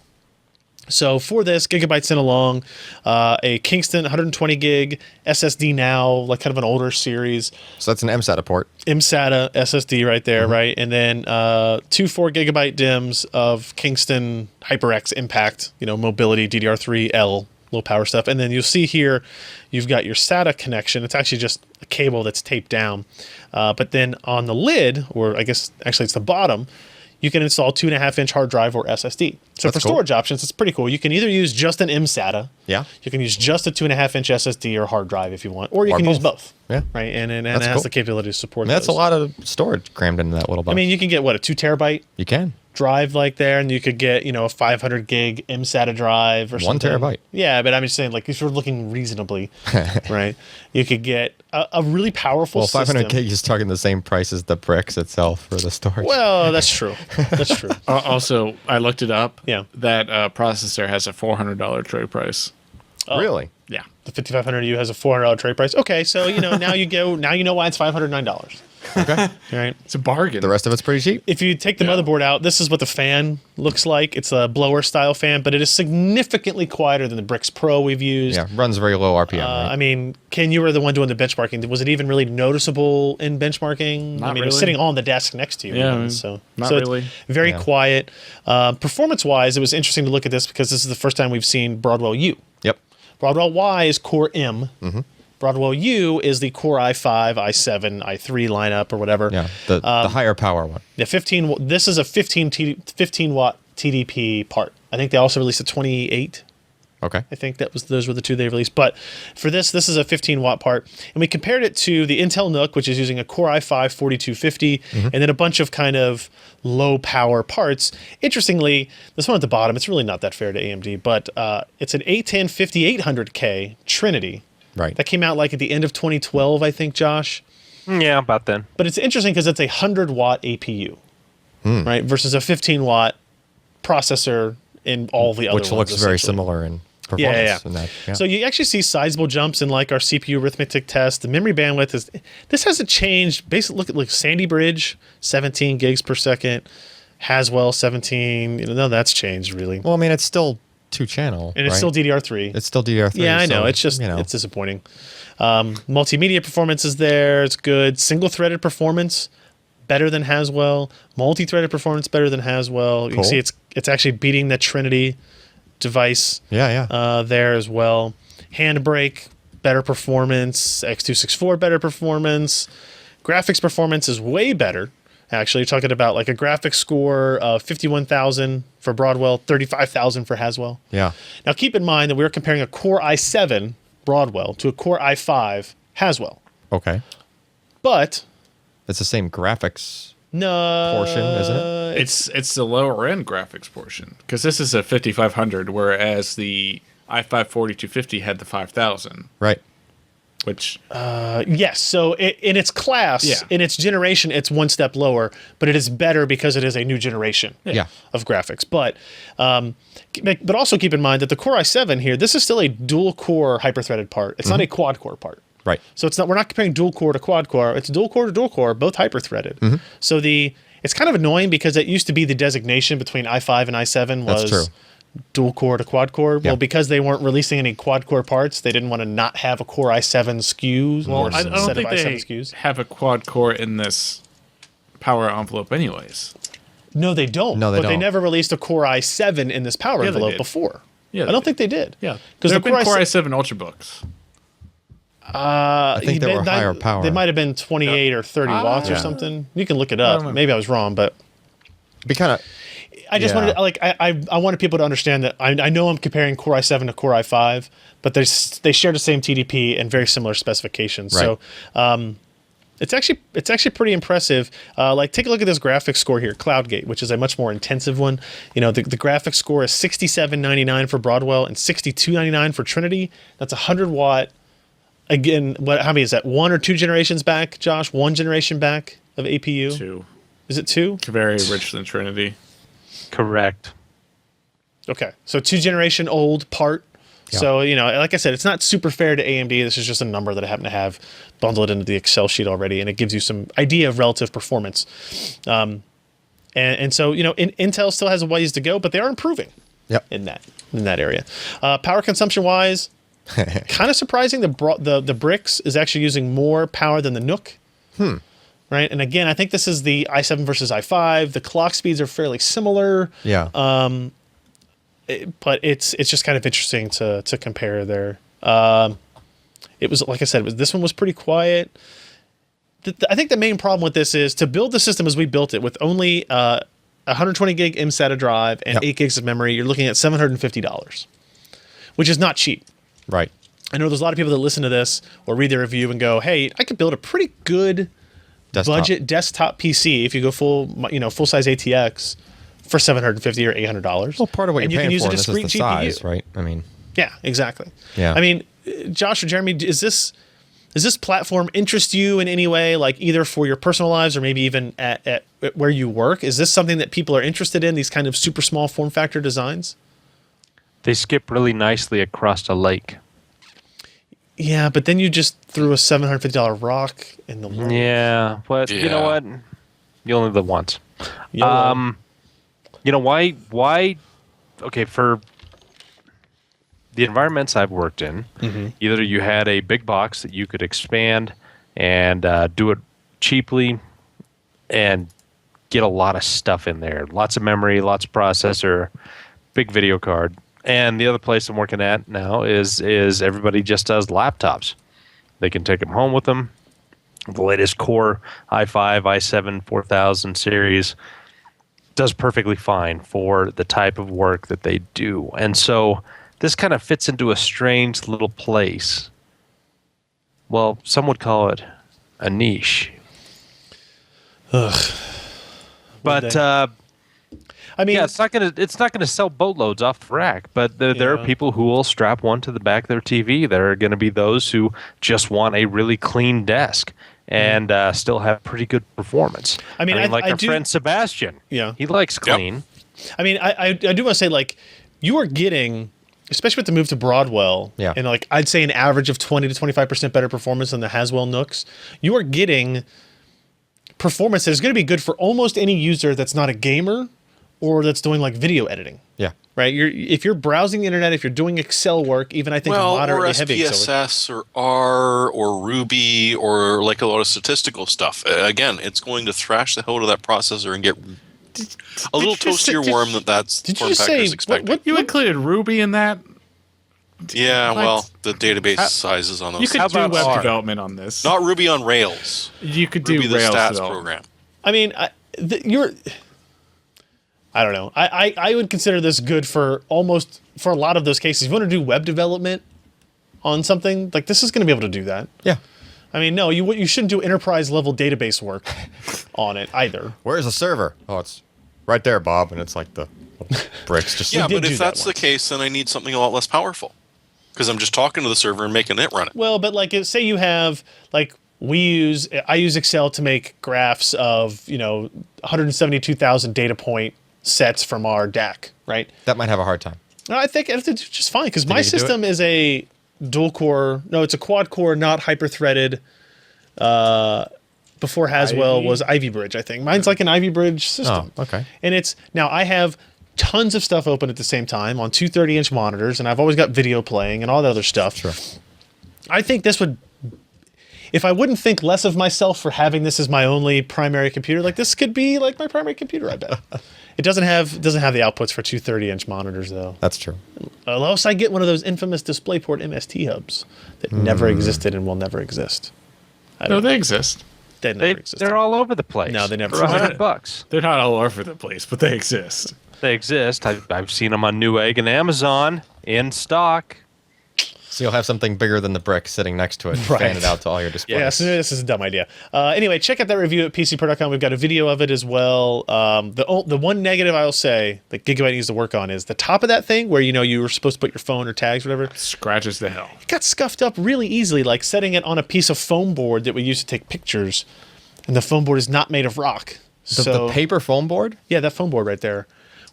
So for this, Gigabyte sent along a Kingston 120 gig SSD now, like kind of an older series. So that's an MSATA port. MSATA SSD right there, right? And then 2 4 gigabyte DIMMs of Kingston HyperX Impact, mobility DDR3 L, low power stuff. And then you'll see here, you've got your SATA connection. It's actually just a cable that's taped down. But then on the lid, or I guess actually it's the bottom, you can install 2.5-inch hard drive or SSD. So That's for cool. storage options, it's pretty cool. You can either use just an MSATA. Yeah. You can use just a 2.5-inch SSD or hard drive if you want, or you can use both. Yeah. Right. And it That's has cool. the capability to support That's those. a lot of storage crammed into that little box. I mean, you can get a 2 terabyte you can. drive like there, and you could get a 500 gig MSATA drive or 1 something. terabyte. Yeah, but I'm just saying, like, if you're looking reasonably, right, you could get a really powerful Well, 500 system. gig is talking the same price as the BRIX itself for the storage. Well, that's true. That's true. Also, I looked it up. Yeah. That processor has a $400 trade price. Really? Yeah. The 5500U has a $400 trade price. Okay, so now you know why it's $509. Okay. Right. It's a bargain. The rest of it's pretty cheap. If you take the motherboard out, this is what the fan looks like. It's a blower style fan, but it is significantly quieter than the BRIX Pro we've used. Yeah, runs very low RPM. Right? I mean, Ken, you were the one doing the benchmarking. Was it even really noticeable in benchmarking? Not I mean, it was really. sitting on the desk next to you. Yeah, even, I mean, so not it's really. very Yeah. quiet. Performance-wise, it was interesting to look at this because this is the first time we've seen Broadwell-U. Yep. Broadwell-Y is Core M. Mm-hmm. Broadwell-U is the Core i5, i7, i3 lineup or whatever. Yeah, the higher power one. The 15. This is a 15 watt TDP part. I think they also released a 28. Okay. I think those were the two they released. But for this is a 15 watt part, and we compared it to the Intel NUC, which is using a Core i5 4250, and then a bunch of kind of low power parts. Interestingly, this one at the bottom, it's really not that fair to AMD, but it's an A10 5800K Trinity. Right. That came out like at the end of 2012, I think, Josh. Yeah, about then. But it's interesting because it's a 100 watt APU, right, versus a 15 watt processor in all the other Which ones, looks very essentially. similar in performance. Yeah. In that, yeah. So you actually see sizable jumps in like our CPU arithmetic test. The memory bandwidth this hasn't changed. Basically, look at like Sandy Bridge, 17 gigs per second. Haswell, 17. None that's changed really. Well, I mean, it's still 2-channel. And it's still DDR3. It's still DDR3. Yeah, I know. so, It's just it's disappointing. Multimedia performance is there. It's good. Single-threaded performance better than Haswell. Multi-threaded performance better than Haswell. You can Cool. see it's actually beating the Trinity device. Yeah. There as well. Handbrake, better performance. X264, better performance. Graphics performance is way better. Actually, you're talking about like a graphics score of 51,000 for Broadwell, 35,000 for Haswell. Yeah. Now, keep in mind that we're comparing a Core i7 Broadwell to a Core i5 Haswell. Okay. But It's the same graphics no portion, isn't it? It's the lower end graphics portion because this is a 5500, whereas the i5 4250 had the 5000, Right. which Yes. So in its class, Yeah. in its generation, it's one step lower, but it is better because it is a new generation Yeah. of graphics. But also keep in mind that the Core i7 here, this is still a dual core hyper-threaded part. It's not a quad core part. Right. So we're not comparing dual core to quad core. It's dual core to dual core, both hyper-threaded. So it's kind of annoying because it used to be the designation between i5 and i7 was That's true. dual core to quad core. Yeah. Well, because they weren't releasing any quad core parts, they didn't want to not have a Core i7 SKUs or I set don't of think i7 they SKUs. have a quad core in this power envelope, anyways. No, they don't. No, they but they don't. never released a Core i7 in this power Yeah, they envelope did. before. Yeah, I they don't did. think they did. Yeah, because there the have been Core Core i7 i7 Ultrabooks. I think they were higher power. They might have been 28 or 30 watts or Yeah. something. You can look it up. know. Maybe I was wrong, but Be kind of. I just Yeah. wanted I wanted people to understand that I know I'm comparing Core i7 to Core i5, but they share the same TDP and very similar specifications. So it's actually pretty impressive. Like take a look at this graphics score here, CloudGate, which is a much more intensive one. The graphics score is 6799 for Broadwell and 6299 for Trinity. That's 100 watt. Again, how many is that? 1 or 2 generations back, Josh? 1 generation back of APU? 2. Is it 2? Very rich than Trinity. Correct. Okay, so 2 generation old part. Yeah. So, like I said, it's not super fair to AMD. This is just a number that I happen to have bundled into the Excel sheet already, and it gives you some idea of relative performance. And so, Intel still has a ways to go, but they are improving. Yep. in that area. Power consumption wise, kind of surprising. The BRIX is actually using more power than the NUC. Right, and again, I think this is the i7 versus i5. The clock speeds are fairly similar. Yeah. But it's just kind of interesting to compare there. It was, like I said, this one was pretty quiet. I think the main problem with this is to build the system as we built it with only 120 gig mSATA drive and 8 gigs of memory, you're looking at $750, which is not cheap. Right. I know there's a lot of people that listen to this or read the review and go, hey, I could build a pretty good budget desktop PC if you go full-size ATX for $750 or $800. Well, part of what and you're you can paying use for a this is the discrete size, GPU. right? I mean, Yeah, exactly. Yeah. I mean, Josh or Jeremy, does this platform interest you in any way, like either for your personal lives or maybe even at where you work? Is this something that people are interested in, these kind of super small form factor designs? They skip really nicely across a lake. Yeah, but then you just threw a $750 rock in the lake. Yeah, but you know what? You only live once. YOLO. You know why? Okay, for the environments I've worked in, either you had a big box that you could expand and do it cheaply and get a lot of stuff in there, lots of memory, lots of processor, big video card. And the other place I'm working at now is everybody just does laptops. They can take them home with them. The latest Core i5, i7, 4000 series does perfectly fine for the type of work that they do. And so this kind of fits into a strange little place. Well, some would call it a niche. Ugh. But I mean, yeah, it's not gonna sell boatloads off the rack. But there are people who will strap one to the back of their TV. There are going to be those who just want a really clean desk and still have pretty good performance. I mean, like our friend Sebastian. Yeah, he likes clean. I mean, I do want to say, like, you are getting, especially with the move to Broadwell, and like I'd say an average of 20 to 25% better performance than the Haswell NUCs. You are getting performance that is going to be good for almost any user that's not a gamer or that's doing like video editing. Yeah. Right. If you're browsing the internet, if you're doing Excel work, even I think moderately heavy Excel work. SPSS or R or Ruby or like a lot of statistical stuff. Again, it's going to thrash the hell out of that processor and get a little toastier warm that's form factors expected. What you included Ruby in that? Yeah, well, the database sizes on those. You could do web R? development on this. Not Ruby on Rails. You could Ruby do the Rails stats development. program. I mean, I don't know. I would consider this good for a lot of those cases. If you want to do web development on something, like this is going to be able to do that. Yeah. I mean, no, you shouldn't do enterprise level database work on it either. Where's the server? Oh, it's right there, Bob, and it's like the bricks. Just Yeah, but do if that that's the once. case, then I need something a lot less powerful because I'm just talking to the server and making it run it. Well, but like, say you have like I use Excel to make graphs of 172,000 data point sets from our DAC, right? that might have a hard time. I think it's just fine because my system is a dual core. No, it's a quad core, not hyper threaded. Before Haswell was Ivy Bridge, I think. Mine's like an Ivy Bridge system. Oh, okay. And now I have tons of stuff open at the same time on two 30-inch monitors, and I've always got video playing and all that other stuff. Sure. I think this would, if I wouldn't think less of myself for having this as my only primary computer, like this could be like my primary computer, I bet. It doesn't have the outputs for two 30-inch monitors, though. That's true. Unless I get one of those infamous DisplayPort MST hubs that never existed and will never exist. No, they exist. They never existed. They're all over the place. No, they never For existed. $100. They're not all over the place, but they exist. They exist. I've seen them on Newegg and Amazon in stock. So you'll have something bigger than the brick sitting next to it, Right. fan it out to all your displays. Yeah, so this is a dumb idea. Anyway, check out that review at PCPro.com. We've got a video of it as well. The one negative I'll say that Gigabyte needs to work on is the top of that thing where you were supposed to put your phone or tags or whatever. Scratches the hell. It got scuffed up really easily, like setting it on a piece of foam board that we used to take pictures, and the foam board is not made of rock. The paper foam board? Yeah, that foam board right there.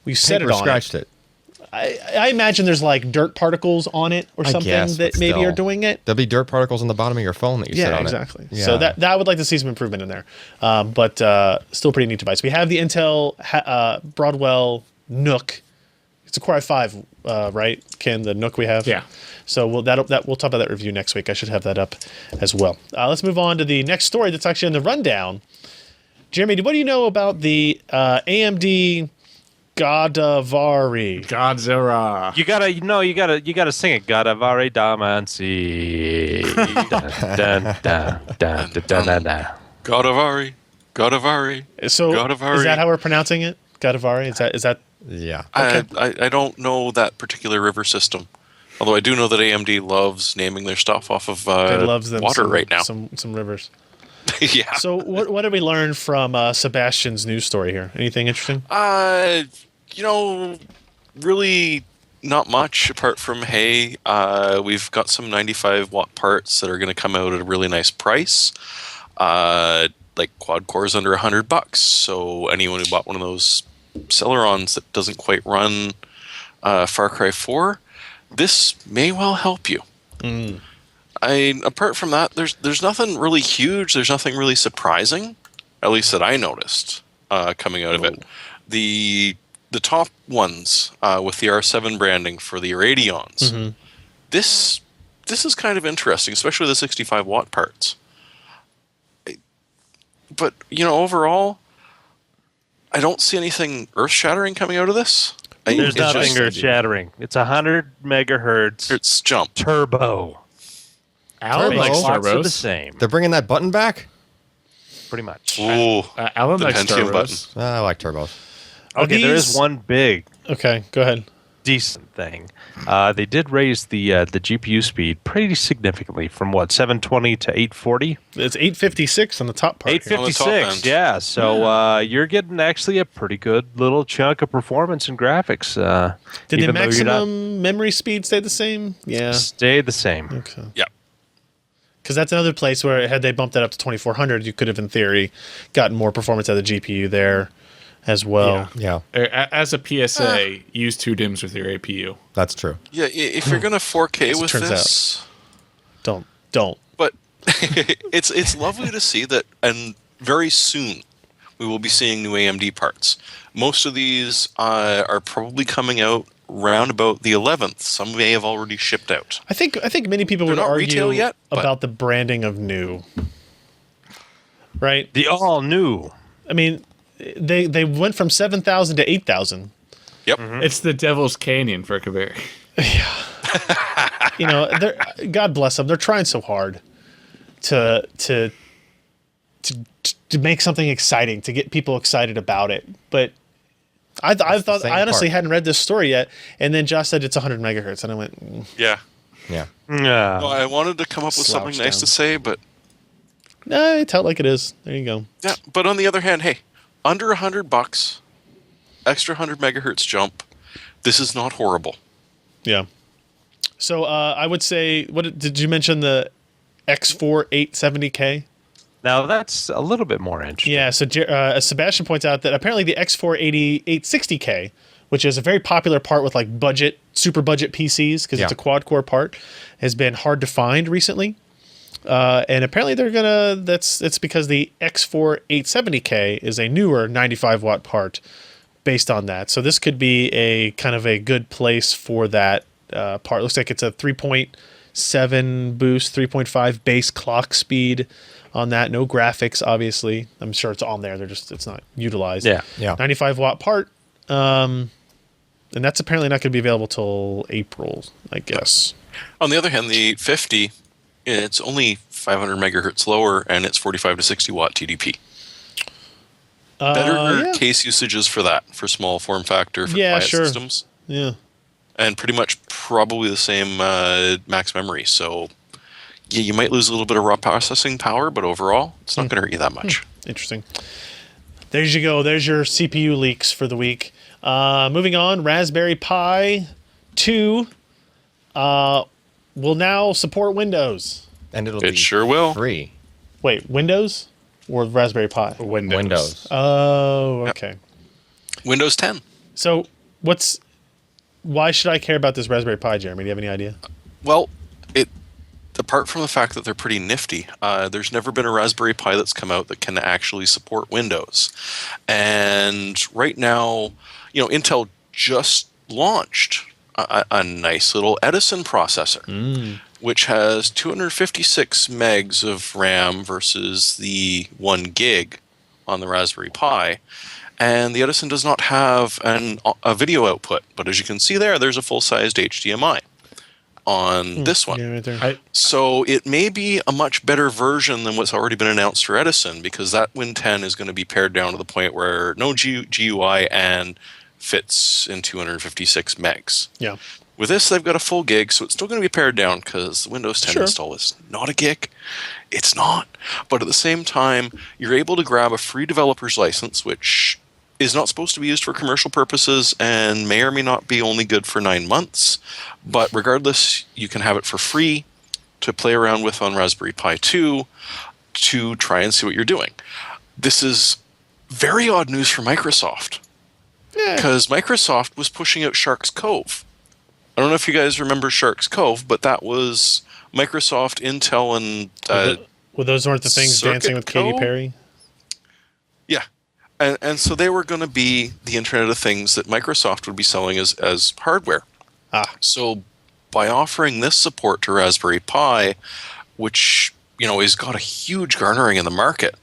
We set it Paper on scratched it. I imagine there's like dirt particles on it or something guess, that but maybe still. are doing it. There'll be dirt particles on the bottom of your phone that you sit on exactly. it. So that I would like to see some improvement in there. But still a pretty neat device. We have the Intel Broadwell NUC. it's a Core i5, right? Ken, the Nook we have. Yeah. So we'll talk about that review next week. I should have that up as well. Let's move on to the next story that's actually in the rundown. Jeremy, what do you know about the AMD Godavari? Godzilla. You gotta sing it. Godavari Damansi. Dun, dun, dun, dun, dun, dun, dun, dun. Godavari. So Godavari. is that how we're pronouncing it? Godavari? Is that? Yeah. I don't know that particular river system. Although I do know that AMD loves naming their stuff off of It loves them water right now. Some rivers. Yeah. So what did we learn from Sebastian's news story here? Anything interesting? Really not much apart from, hey, we've got some 95 watt parts that are going to come out at a really nice price. Like quad cores under $100. So anyone who bought one of those Celerons that doesn't quite run Far Cry 4, this may well help you. Apart from that, there's nothing really huge. There's nothing really surprising, at least that I noticed coming out of it. The top ones with the R7 branding for the Radeons. This is kind of interesting, especially the 65 watt parts. But overall, I don't see anything earth-shattering coming out of this. There's nothing earth-shattering. It's 100 megahertz. It's jump. Turbo. Alan likes Lots of the turbos. same, They're bringing that button back? pretty much. Ooh, Alan the likes Pentium turbos. I like turbos. Okay, there is one big Okay, go ahead. decent thing. They did raise the GPU speed pretty significantly from 720 to 840. It's 856 on the top part. 856, end. yeah. So you're getting actually a pretty good little chunk of performance and graphics. Did the even though you're not- maximum memory speed stay the same? Yeah. stay the same? Okay. yeah. Because that's another place where had they bumped that up to 2400, you could have, in theory, gotten more performance out of the GPU there as well. Yeah, As a PSA, use 2 DIMMs with your APU. that's true. Yeah, if you're gonna 4K As it with turns this, Don't. but it's lovely to see that, and very soon we will be seeing new AMD parts. Most of these are probably coming out round about the 11th. Some may have already shipped out. I think many people would not argue retail yet, but- about the branding of new. Right? The all new. I mean, they went from 7,000 to 8,000. Yep. It's the Devil's Canyon for Kabari. God bless them. They're trying so hard to make something exciting, to get people excited about it. But I honestly hadn't read this story yet, and then Josh said it's 100 megahertz, and I went, Yeah. Yeah. Yeah. Well, I wanted to come up with something Slouch nice down. to say, but nah, tell it like it is. There you go. yeah. But on the other hand, hey, under $100, extra 100 megahertz jump. This is not horrible. Yeah. So I would say, what did you mention, the X4 870K? Now that's a little bit more interesting. Yeah, so Sebastian points out that apparently the X4 860K, which is a very popular part with like super budget PCs, because it's a quad core part, has been hard to find recently. And apparently it's because the X4 870K is a newer 95 watt part based on that. So this could be a kind of a good place for that part. Looks like it's a 3.7 boost, 3.5 base clock speed on that. No graphics, obviously. I'm sure it's on there. It's not utilized. Yeah. 95 watt part. And that's apparently not going to be available till April, I guess. On the other hand, the 50, it's only 500 megahertz lower, and it's 45 to 60 watt TDP. Better case usages for that, for small form factor, for quiet systems. Yeah. And pretty much probably the same max memory. So, yeah, you might lose a little bit of raw processing power, but overall, it's not going to hurt you that much. Interesting. There you go. There's your CPU leaks for the week. Moving on, Raspberry Pi 2 will now support Windows. And it'll It be sure will. free. Wait, Windows or Raspberry Pi? Windows. Oh, okay. Windows 10. So why should I care about this Raspberry Pi, Jeremy? Do you have any idea? Well, apart from the fact that they're pretty nifty, there's never been a Raspberry Pi that's come out that can actually support Windows. And right now, Intel just launched a nice little Edison processor, which has 256 megs of RAM versus the 1 gig on the Raspberry Pi. And the Edison does not have a video output, but as you can see there, there's a full-sized HDMI on this one. Yeah, right there. So it may be a much better version than what's already been announced for Edison, because that Win 10 is going to be pared down to the point where no GUI and fits in 256 megs. Yeah. With this, they've got a full gig, so it's still going to be pared down because Windows 10 install is not a gig. It's not. But at the same time, you're able to grab a free developer's license, which is not supposed to be used for commercial purposes and may or may not be only good for 9 months. But regardless, you can have it for free to play around with on Raspberry Pi 2 to try and see what you're doing. This is very odd news for Microsoft, because Microsoft was pushing out Shark's Cove. I don't know if you guys remember Shark's Cove, but that was Microsoft, Intel, and Well, those weren't the things Circuit dancing with Katy Code? Perry? yeah, and so they were going to be the Internet of Things that Microsoft would be selling as hardware. So by offering this support to Raspberry Pi, which has got a huge garnering in the market,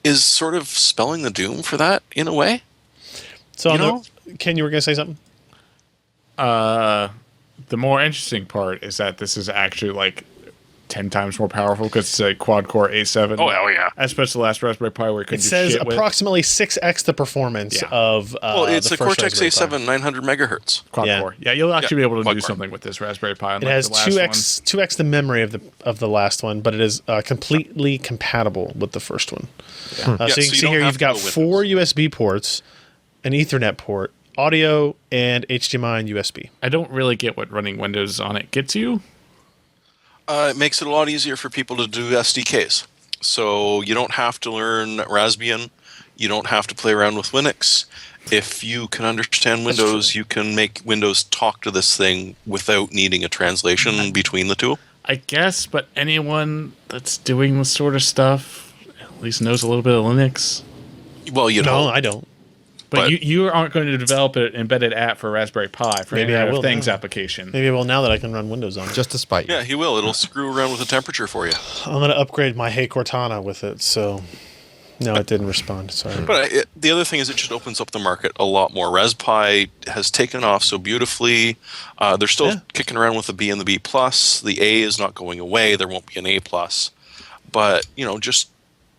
is sort of spelling the doom for that in a way. So, Ken, you were going to say something? The more interesting part is that this is actually like 10 times more powerful because it's a quad-core A7. Oh, hell yeah. As opposed to the last Raspberry Pi where it couldn't It do says shit with. approximately 6x the performance of Well, it's the a first Cortex Raspberry Pi. A7 900 megahertz. Quad-core. Yeah, you'll actually be able to do quad-core. something with this Raspberry Pi. It has the last 2x the memory of the last one, but it is completely compatible with the first one. So you can see don't here have you've to got go with 4 USB ports, an Ethernet port, audio, and HDMI and USB. I don't really get what running Windows on it gets you. It makes it a lot easier for people to do SDKs. So you don't have to learn Raspbian. You don't have to play around with Linux. If you can understand Windows, you can make Windows talk to this thing without needing a translation between the two. I guess, but anyone that's doing this sort of stuff at least knows a little bit of Linux. Well, No, I don't. But you aren't going to develop an embedded app for Raspberry Pi for Maybe I Internet will of Things now. application. Maybe I will now that I can run Windows on it. Just to spite you. Yeah, he will. It'll screw around with the temperature for you. I'm going to upgrade my Hey Cortana with it, so... No, it didn't respond. Sorry. But the other thing is it just opens up the market a lot more. Raspberry Pi has taken off so beautifully. They're still kicking around with the B and the B+. The A is not going away. There won't be an A+. But, just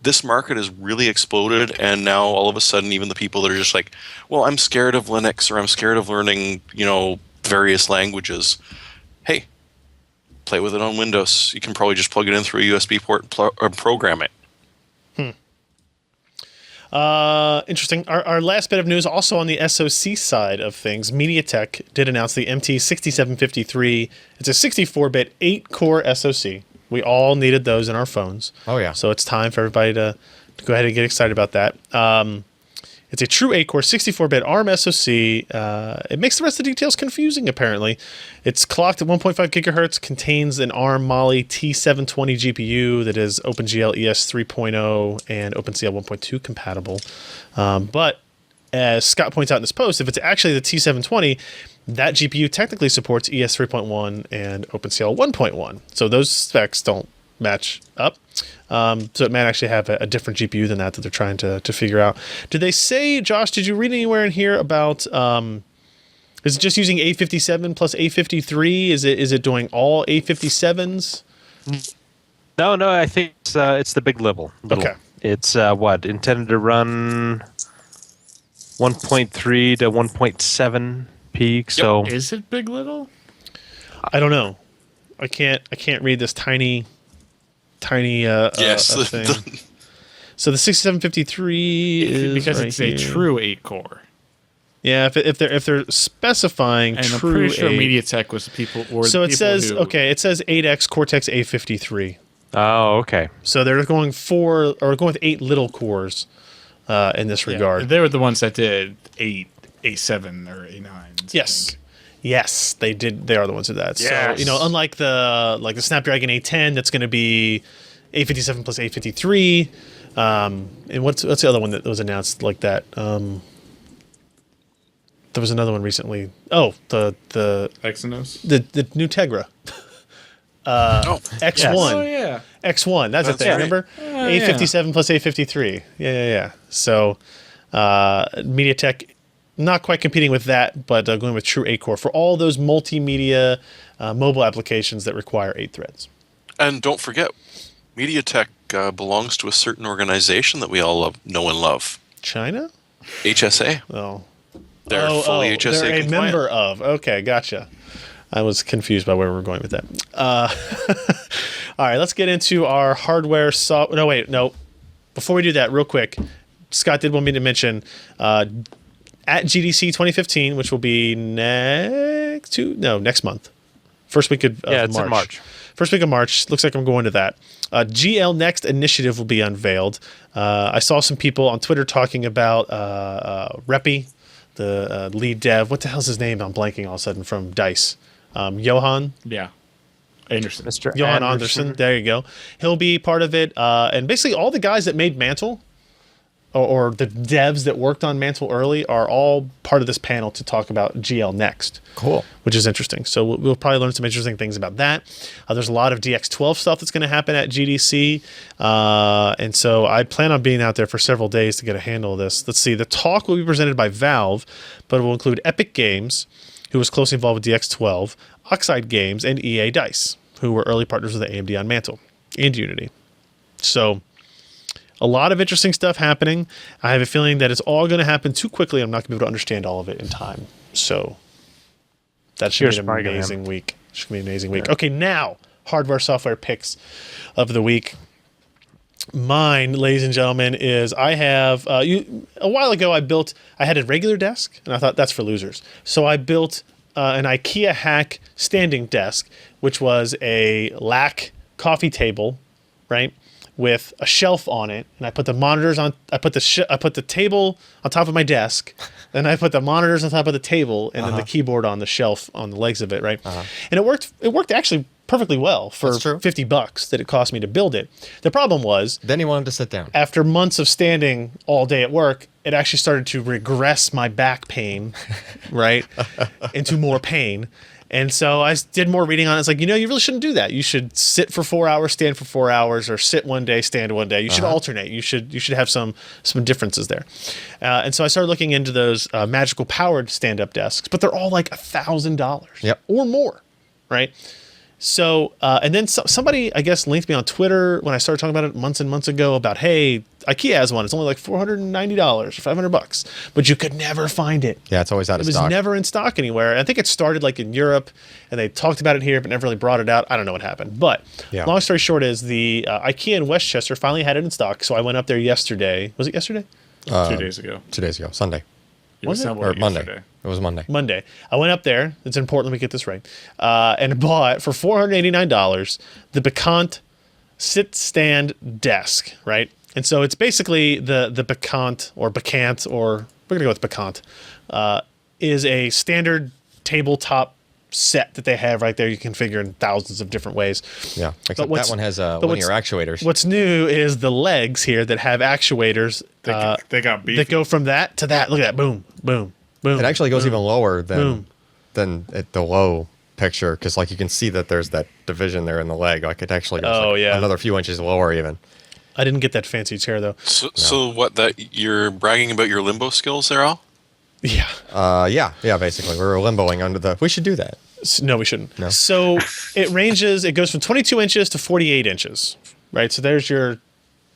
this market has really exploded, and now all of a sudden even the people that are just like, well, I'm scared of Linux or I'm scared of learning, various languages. Hey, play with it on Windows. You can probably just plug it in through a USB port and program it. Interesting. Our last bit of news, also on the SoC side of things, MediaTek did announce the MT6753. It's a 64-bit, 8-core SoC. We all needed those in our phones. Oh, yeah. So it's time for everybody to go ahead and get excited about that. It's a true 8-core, 64-bit ARM SoC. It makes the rest of the details confusing, apparently. It's clocked at 1.5 gigahertz, contains an ARM Mali T720 GPU that is OpenGL ES 3.0 and OpenCL 1.2 compatible. But as Scott points out in this post, if it's actually the T720, that GPU technically supports ES 3.1 and OpenCL 1.1. So those specs don't match up. So it might actually have a different GPU than that they're trying to figure out. Did they say, Josh, did you read anywhere in here about, is it just using A57 plus A53? Is it doing all A57s? No, I think it's the big little. Okay. It's intended to run 1.3 to 1.7 peak. So Is it big little? I don't know. I can't read this tiny Yes. thing. So the 6753 is Because right it's here. a true 8-core. Yeah, if they're specifying And true I'm pretty sure 8. MediaTek was the people. Or So the it people says who, it says 8X Cortex A53. Oh, okay. So they're going with 8 little cores in this regard. They were the ones that did 8, A7 or A9. Yes. Yes, they did. They are the ones who did that. Yes. So, unlike the Snapdragon A10, that's going to be A57 plus A53. And what's the other one that was announced like that? There was another one recently. Oh, the Exynos. the new Tegra. X1. Oh yeah. X1. That's a That's thing. right. Remember? yeah. A57 plus A53. Yeah. So MediaTek not quite competing with that, but going with true 8-core for all those multimedia mobile applications that require 8 threads. And don't forget, MediaTek belongs to a certain organization that we all know and love. China? HSA. Oh. They're fully HSA they're a compliant. member of. Okay, gotcha. I was confused by where we were going with that. All right, let's get into our hardware. No. Before we do that, real quick, Scott did want me to mention at GDC 2015, which will be next month. First week of Yeah, it's March. in March. First week of March. Looks like I'm going to that. glNext initiative will be unveiled. I saw some people on Twitter talking about Reppy, the lead dev. What the hell's his name? I'm blanking all of a sudden from DICE. Johan Yeah. Anderson. Mr. Johan Anderson. There you go. He'll be part of it. And basically all the guys that made Mantle or the devs that worked on Mantle early are all part of this panel to talk about glNext. Cool. Which is interesting. So we'll probably learn some interesting things about that. There's a lot of DX12 stuff that's going to happen at GDC. And so I plan on being out there for several days to get a handle of this. Let's see. The talk will be presented by Valve, but it will include Epic Games, who was closely involved with DX12, Oxide Games, and EA Dice, who were early partners with AMD on Mantle and Unity. So a lot of interesting stuff happening. I have a feeling that it's all going to happen too quickly. I'm not going to be able to understand all of it in time. So that should Here's be an probably gonna amazing week. Should be an amazing week. Okay, now hardware software picks of the week. Mine, ladies and gentlemen, is I have a while ago I had a regular desk and I thought that's for losers. So I built an IKEA hack standing desk, which was a lac coffee table, right, with a shelf on it, and I put the monitors on. I put the table on top of my desk, then I put the monitors on top of the table, and then the keyboard on the shelf on the legs of it, right? And it worked. It worked actually perfectly well for That's true. $50 that it cost me to build it. The problem was Then he wanted to sit down. after months of standing all day at work, it actually started to regress my back pain, right, into more pain. And so I did more reading on it. It's like, you really shouldn't do that. You should sit for 4 hours, stand for 4 hours, or sit one day, stand one day. You should alternate. You should have some differences there. And so I started looking into those magical powered stand-up desks, but they're all like $1,000 Yep. or more, right? So, and then somebody, I guess, linked me on Twitter when I started talking about it months and months ago about, hey, IKEA has one. It's only like $490 or $500, but you could never find it. Yeah, it's always out It of was stock. never in stock anywhere. I think it started like in Europe, and they talked about it here, but never really brought it out. I don't know what happened. But Yeah. long story short is the IKEA in Westchester finally had it in stock. So I went up there yesterday. Was it yesterday? 2 days ago. 2 days ago, Sunday You Was it? assembled or it Monday. yesterday. It was Monday. Monday. I went up there. It's in Portland. Let me get this right. And bought for $489 the Bekant sit stand desk, right? And so it's basically the Bekant or we're gonna go with Bekant, is a standard tabletop set that they have right there. You can configure in thousands of different ways. Yeah, except what's- that one has but linear actuators. What's new is the legs here that have actuators They got beef. that go from that to that. Look at that. Boom, boom, boom. It actually goes even lower Boom. than at the low picture, because like you can see that there's that division there in the leg. Like it actually goes Oh, yeah. another few inches lower even. I didn't get that fancy chair though. So what? That you're bragging about your limbo skills there, Al? Yeah. Yeah, basically we're limboing under the. We should do that. No, we shouldn't. No. So it goes from 22 inches to 48 inches, right? So there's your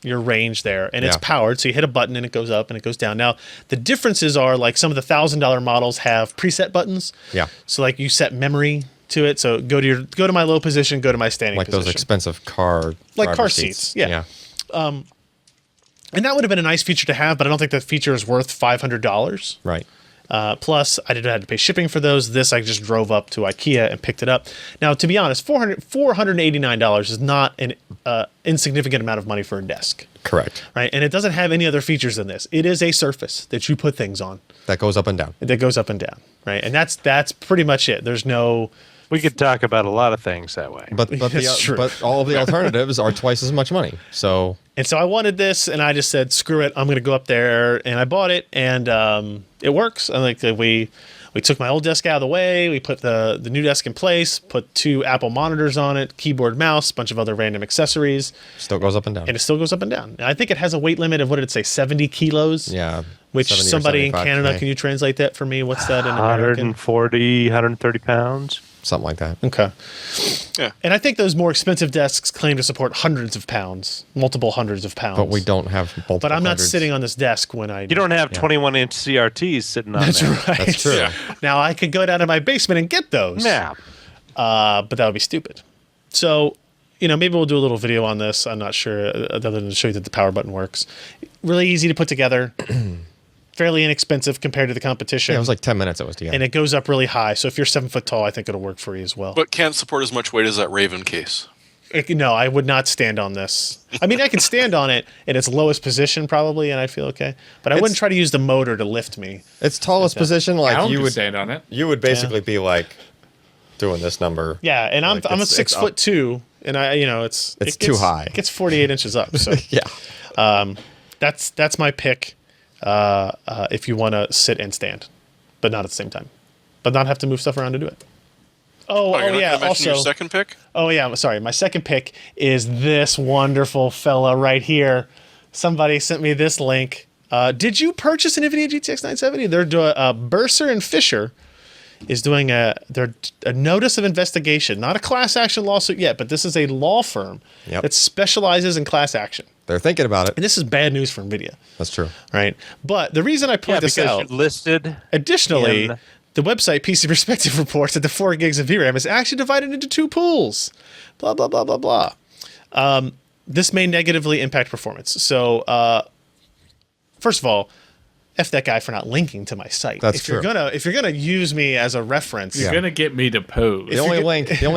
range there, and it's Yeah. powered. So you hit a button and it goes up and it goes down. Now the differences are like some of the $1,000 models have preset buttons. Yeah. So like you set memory to it. So go to my low position, go to my standing Like position. those expensive car Like driver car seats, yeah. And that would have been a nice feature to have, but I don't think that feature is worth $500. Right. Plus, I didn't have to pay shipping for those. This I just drove up to IKEA and picked it up. Now, to be honest, $489 is not an insignificant amount of money for a desk, Correct. right? And it doesn't have any other features than this. It is a surface that you put things on That goes up and down. that goes up and down, right? And that's pretty much it. There's no We could talk about a lot of things that way. But That's true. but all of the alternatives are twice as much money. So And so I wanted this, and I just said, "Screw it! I'm going to go up there." And I bought it, and it works. And like we took my old desk out of the way. We put the new desk in place. Put 2 Apple monitors on it, keyboard, mouse, bunch of other random accessories, still goes up and down. and it still goes up and down. And I think it has a weight limit of, what did it say, 70 kilos? Yeah. Which 70 or somebody in 75K. Canada, can you translate that for me? What's that in American? 140, 130 pounds. Something like that. Okay. Yeah. And I think those more expensive desks claim to support hundreds of pounds, multiple hundreds of pounds. But we don't have multiple But I'm not hundreds. sitting on this desk when I. You don't have 21-inch CRTs sitting on That's there. right. That's true. Yeah. Now I could go down to my basement and get those. Yeah. But that would be stupid. So, maybe we'll do a little video on this. I'm not sure, other than to show you that the power button works. Really easy to put together. Fairly inexpensive compared to the competition. Yeah, it was like 10 minutes it was together. and it goes up really high. So if you're 7 foot tall, I think it'll work for you as well. But can't support as much weight as that Raven case. No, I would not stand on this. I mean, I can stand on it in its lowest position probably, and I feel okay. But I wouldn't try to use the motor to lift me. Its tallest position, like Alan you could would stand on it. you would basically be like doing this number. Yeah, and I'm Like, a it's 6'2", and It's it too high. It gets 48 inches up. So Yeah. that's my pick. If you want to sit and stand, but not at the same time, but not have to move stuff around to do it. Oh, You're not yeah. gonna mention Also, your second pick? oh yeah. Sorry, my second pick is this wonderful fella right here. Somebody sent me this link. Did you purchase an NVIDIA GTX 970? They're doing Bursar and Fisher is doing a notice of investigation, not a class action lawsuit yet, but this is a law firm Yep. that specializes in class action. They're thinking about it. And this is bad news for NVIDIA, That's true. right? But the reason I Yeah, point this because out, you're listed. additionally, in- the website PC Perspective reports that the 4 gigs of VRAM is actually divided into 2 pools. Blah, blah, blah, blah, blah. This may negatively impact performance. So, first of all, F that guy for not linking to my site. That's if you're true. if you're gonna use me as a reference, You're gonna get me deposed. The only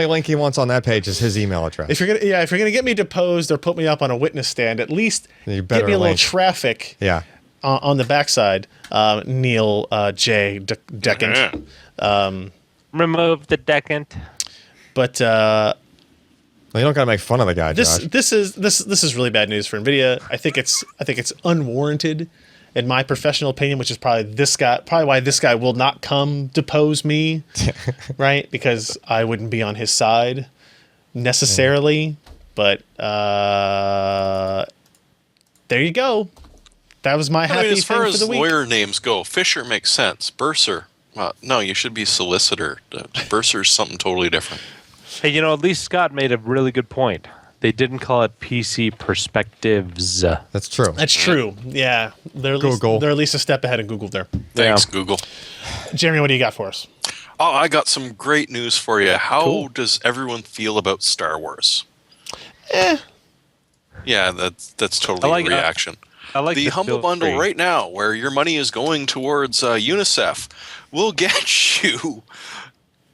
link he wants on that page is his email address. if you're gonna get me deposed or put me up on a witness stand, at least You get better me a little link. traffic Yeah. on the backside. Neil J. Decant. Remove the decant. But Well, you don't gotta make fun of the guy, Josh. this is really bad news for NVIDIA. I think it's unwarranted, in my professional opinion, which is probably why this guy will not come depose me, right? Because I wouldn't be on his side necessarily. But there you go. That was my I happy mean, as thing far for as the week. lawyer names go, Fisher makes sense. Bursar, no, you should be solicitor. Bursar's something totally different. Hey, at least Scott made a really good point. They didn't call it PC Perspectives. That's true. That's true. Yeah, they're Google. at least a step ahead of Google there. Thanks, Yeah. Google. Jeremy, what do you got for us? Oh, I got some great news for you. How Cool. does everyone feel about Star Wars? Yeah, that's totally I like- a reaction. I like The this Humble bill Bundle free. right now, where your money is going towards UNICEF, will get you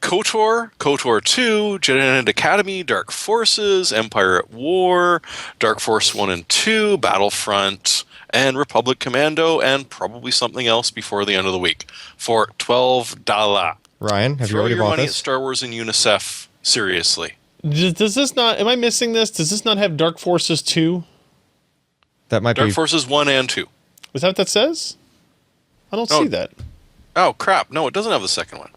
KOTOR, KOTOR 2, Jedi Academy, Dark Forces, Empire at War, Dark Force 1 and 2, Battlefront, and Republic Commando, and probably something else before the end of the week for $12. Ryan, have you Throw already your bought money at this? Star Wars and UNICEF seriously. Does this not? Am I missing this? Does this not have Dark Forces 2? That might Dark be. Forces 1 and 2. Is that what that says? I don't Oh. see that. Oh, crap. No, it doesn't have the second one.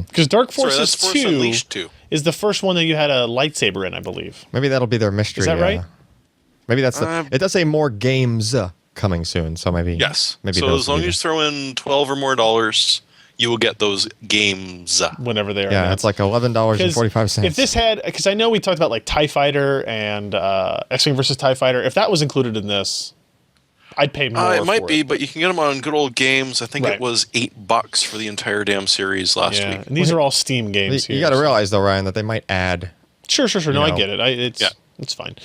Because Dark Sorry, Forces that's Force 2 Unleashed 2. is the first one that you had a lightsaber in, I believe. Maybe that'll be their mystery. Is that right? Maybe that's the. It does say more games coming soon, so maybe. Yes. Maybe so those as long will as be you throw in $12 or more, you will get those games. Whenever they are. Yeah, it's like $11.45. If this had, because I know we talked about like TIE Fighter and X-Wing versus TIE Fighter. If that was included in this, I'd pay more. It might for be, but you can get them on good old games. I think Right. it was $8 for the entire damn series last Yeah, week. and these are all Steam games. you here, got to so- realize though, Ryan, that they might add. Sure. No, I know. get it. It's fine.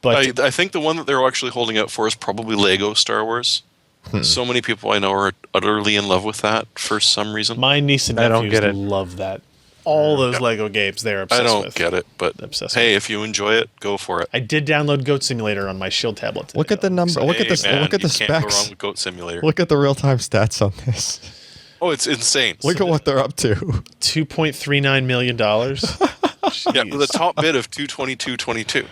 But I think the one that they're actually holding out for is probably Lego Star Wars. So many people I know are utterly in love with that for some reason. my niece and I don't nephews get it. love that. All those Lego games they're obsessed I don't with. get it, but Obsessed hey, if you enjoy it, go for it. I did download Goat Simulator on my Shield tablet today, Look at the though. number. Look at Hey, this. man, Look at the you can't go specs. wrong with Goat Simulator. Look at the real time stats on this. Oh, it's insane. Look at what they're up to. $2.39 million. Yeah, with a top bid of 222.22.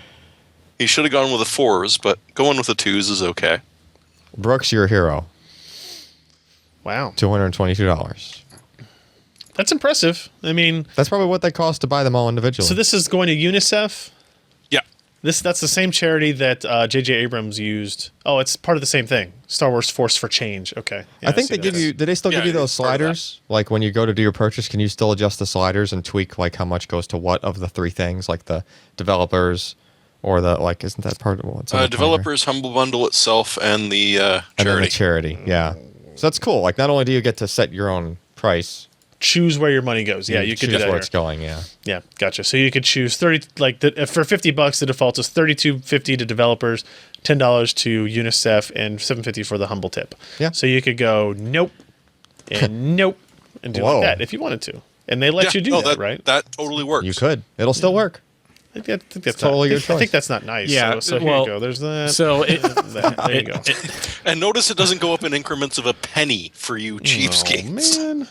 He should have gone with the 4s, but going with the 2s is okay. Brooks, your hero. Wow. $222. That's impressive. I mean, That's probably what they cost to buy them all individually. so this is going to UNICEF? Yeah. That's the same charity that J.J. Abrams used. Oh, it's part of the same thing. Star Wars Force for Change. Okay. Yeah, I think see they give that. you. Did they still give Yeah, you those it's part of that. sliders? Like when you go to do your purchase, can you still adjust the sliders and tweak like how much goes to what of the three things, like the developers, or the like? Isn't that part of what's on the plan here? Developers, Humble Bundle itself, and the And then charity. the charity, yeah. So that's cool. Like not only do you get to set your own price, Choose where your money goes. Yeah, you could do choose that where here. it's going. Yeah. Yeah, gotcha. So you could choose 30, like for $50, the default is $32.50 to developers, $10 to UNICEF, and $7.50 for the humble tip. Yeah. So you could go nope and nope and do Whoa. like that if you wanted to, and they let you do no, that, right? That totally works. You could. It'll still work. I think that's totally your I choice. think that's not nice. Yeah, So here well, you go. There's that. So it, there you go. And notice it doesn't go up in increments of a penny for you cheapskates. Oh man.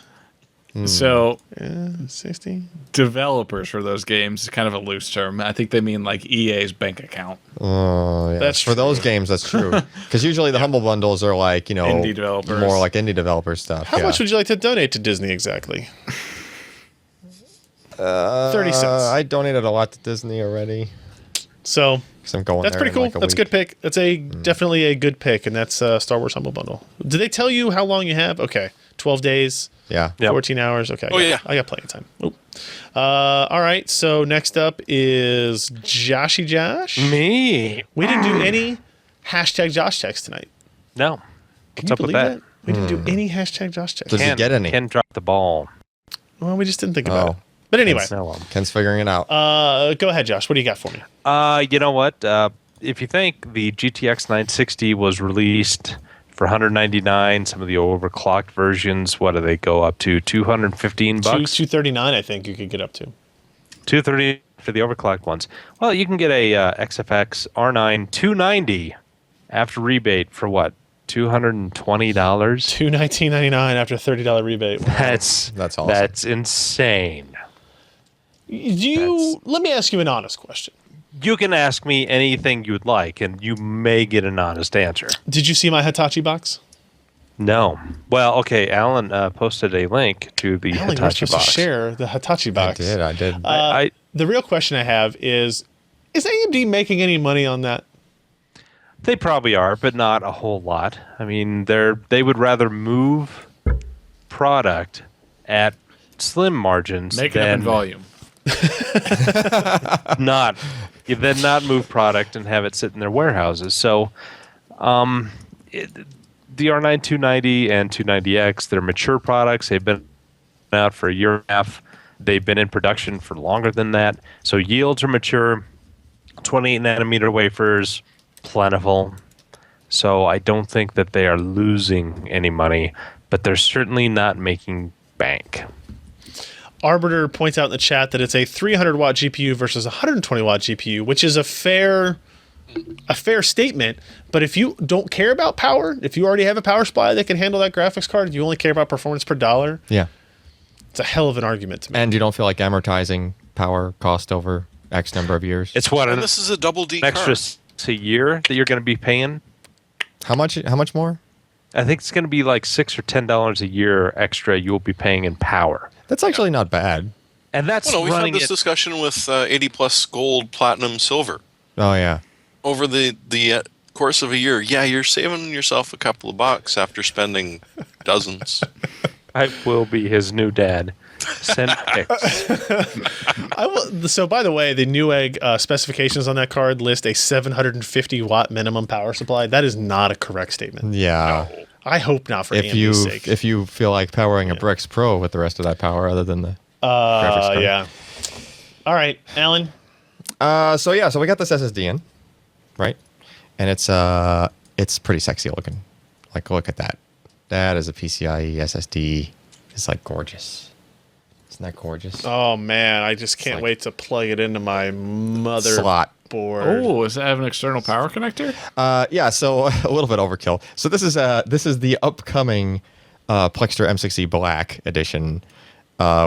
so Yeah, 60. developers for those games is kind of a loose term. I think they mean like EA's bank account. Oh, yeah. That's for those games. That's true. Because usually the humble bundles are like Indie developers. more like indie developer stuff. How much would you like to donate to Disney exactly? 30 cents. I donated a lot to Disney already. So 'Cause I'm going that's there pretty in cool. like a That's a week. good pick. That's definitely a good pick, and that's Star Wars Humble Bundle. Did they tell you how long you have? Okay, 12 days, Yeah. Yep. 14 hours. Okay. Oh, yeah. I got plenty of time. Oop. All right. So next up is Joshy Josh. Me? We didn't do any hashtag Josh checks tonight. No. Can What's you up with believe that? that? We didn't do any hashtag Josh checks. Does he get any? Ken dropped the ball. Well, we just didn't think about Oh. it. But anyway, No. Ken's figuring it out. go ahead, Josh. What do you got for me? You know what? If you think the GTX 960 was released for $199, some of the overclocked versions, what do they go up to? $215? $239, I think you could get up to. $230 for the overclocked ones. Well, you can get a XFX R9 290 after rebate for what? $220? $219.99 after a $30 rebate. Wow. That's That's awesome. That's insane. Let me ask you an honest question. You can ask me anything you'd like, and you may get an honest answer. Did you see my Hitachi box? No. Well, okay. Allyn posted a link to the Alan, you're Hitachi supposed box. to share the Hitachi I box. did. I The real question I have is AMD making any money on that? They probably are, but not a whole lot. I mean, they would rather move product at slim margins Make it up in than volume. not move product and have it sit in their warehouses. So, the R9 290 and 290X, they're mature products. They've been out for a year and a half. They've been in production for longer than that. So yields are mature. 28 nanometer wafers, plentiful. So I don't think that they are losing any money, but they're certainly not making bank. Arbiter points out in the chat that it's a 300 watt GPU versus a 120 watt GPU, which is a fair statement. But if you don't care about power, if you already have a power supply that can handle that graphics card, you only care about performance per dollar, Yeah. it's a hell of an argument to me. And you don't feel like amortizing power cost over X number of years. It's what, And an this is a double D extra card. a year that you're going to be paying? How much more? I think it's going to be like $6 or $10 a year extra you'll be paying in power. That's actually not bad. And that's Well, no, we've had running this it. discussion with 80 plus gold, platinum, silver. Oh yeah. Over the course of a year, yeah, you're saving yourself a couple of bucks after spending dozens. I will be his new dad. Send pics. So, by the way, the Newegg specifications on that card list a 750 watt minimum power supply. That is not a correct statement. Yeah. I hope not for If sake. if you feel like powering a BRIX Pro with the rest of that power other than the graphics card. yeah. All right, Alan. So we got this SSD in, right? And it's pretty sexy looking. Like look at that. That is a PCIe SSD. It's like gorgeous. Isn't that gorgeous? Oh man, I just can't like- wait to plug it into my mother Slot. board. Oh, does that have an external power connector? Yeah, so a little bit overkill. So this is the upcoming Plextor M6E Black Edition,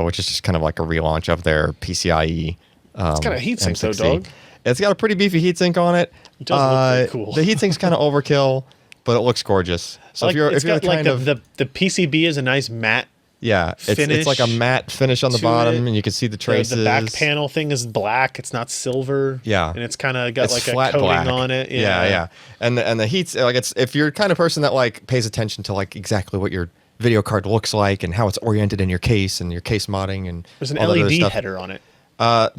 which is just kind of like a relaunch of their PCIe. It's got a heatsink though, M6E. dog. It's got a pretty beefy heatsink on it. It does look pretty cool. The heatsink's kind of overkill, but it looks gorgeous. So if you're got kind of the PCB is a nice matte. yeah, it's like a matte finish on the to bottom, it. and you can see the traces. The back panel thing is black. It's not silver. Yeah. and it's kind of got It's like a flat coating black. on it. Yeah. And the heats like it's if you're the kind of person that like pays attention to like exactly what your video card looks like and how it's oriented in your case and your case modding and There's an all that other LED stuff. header on it.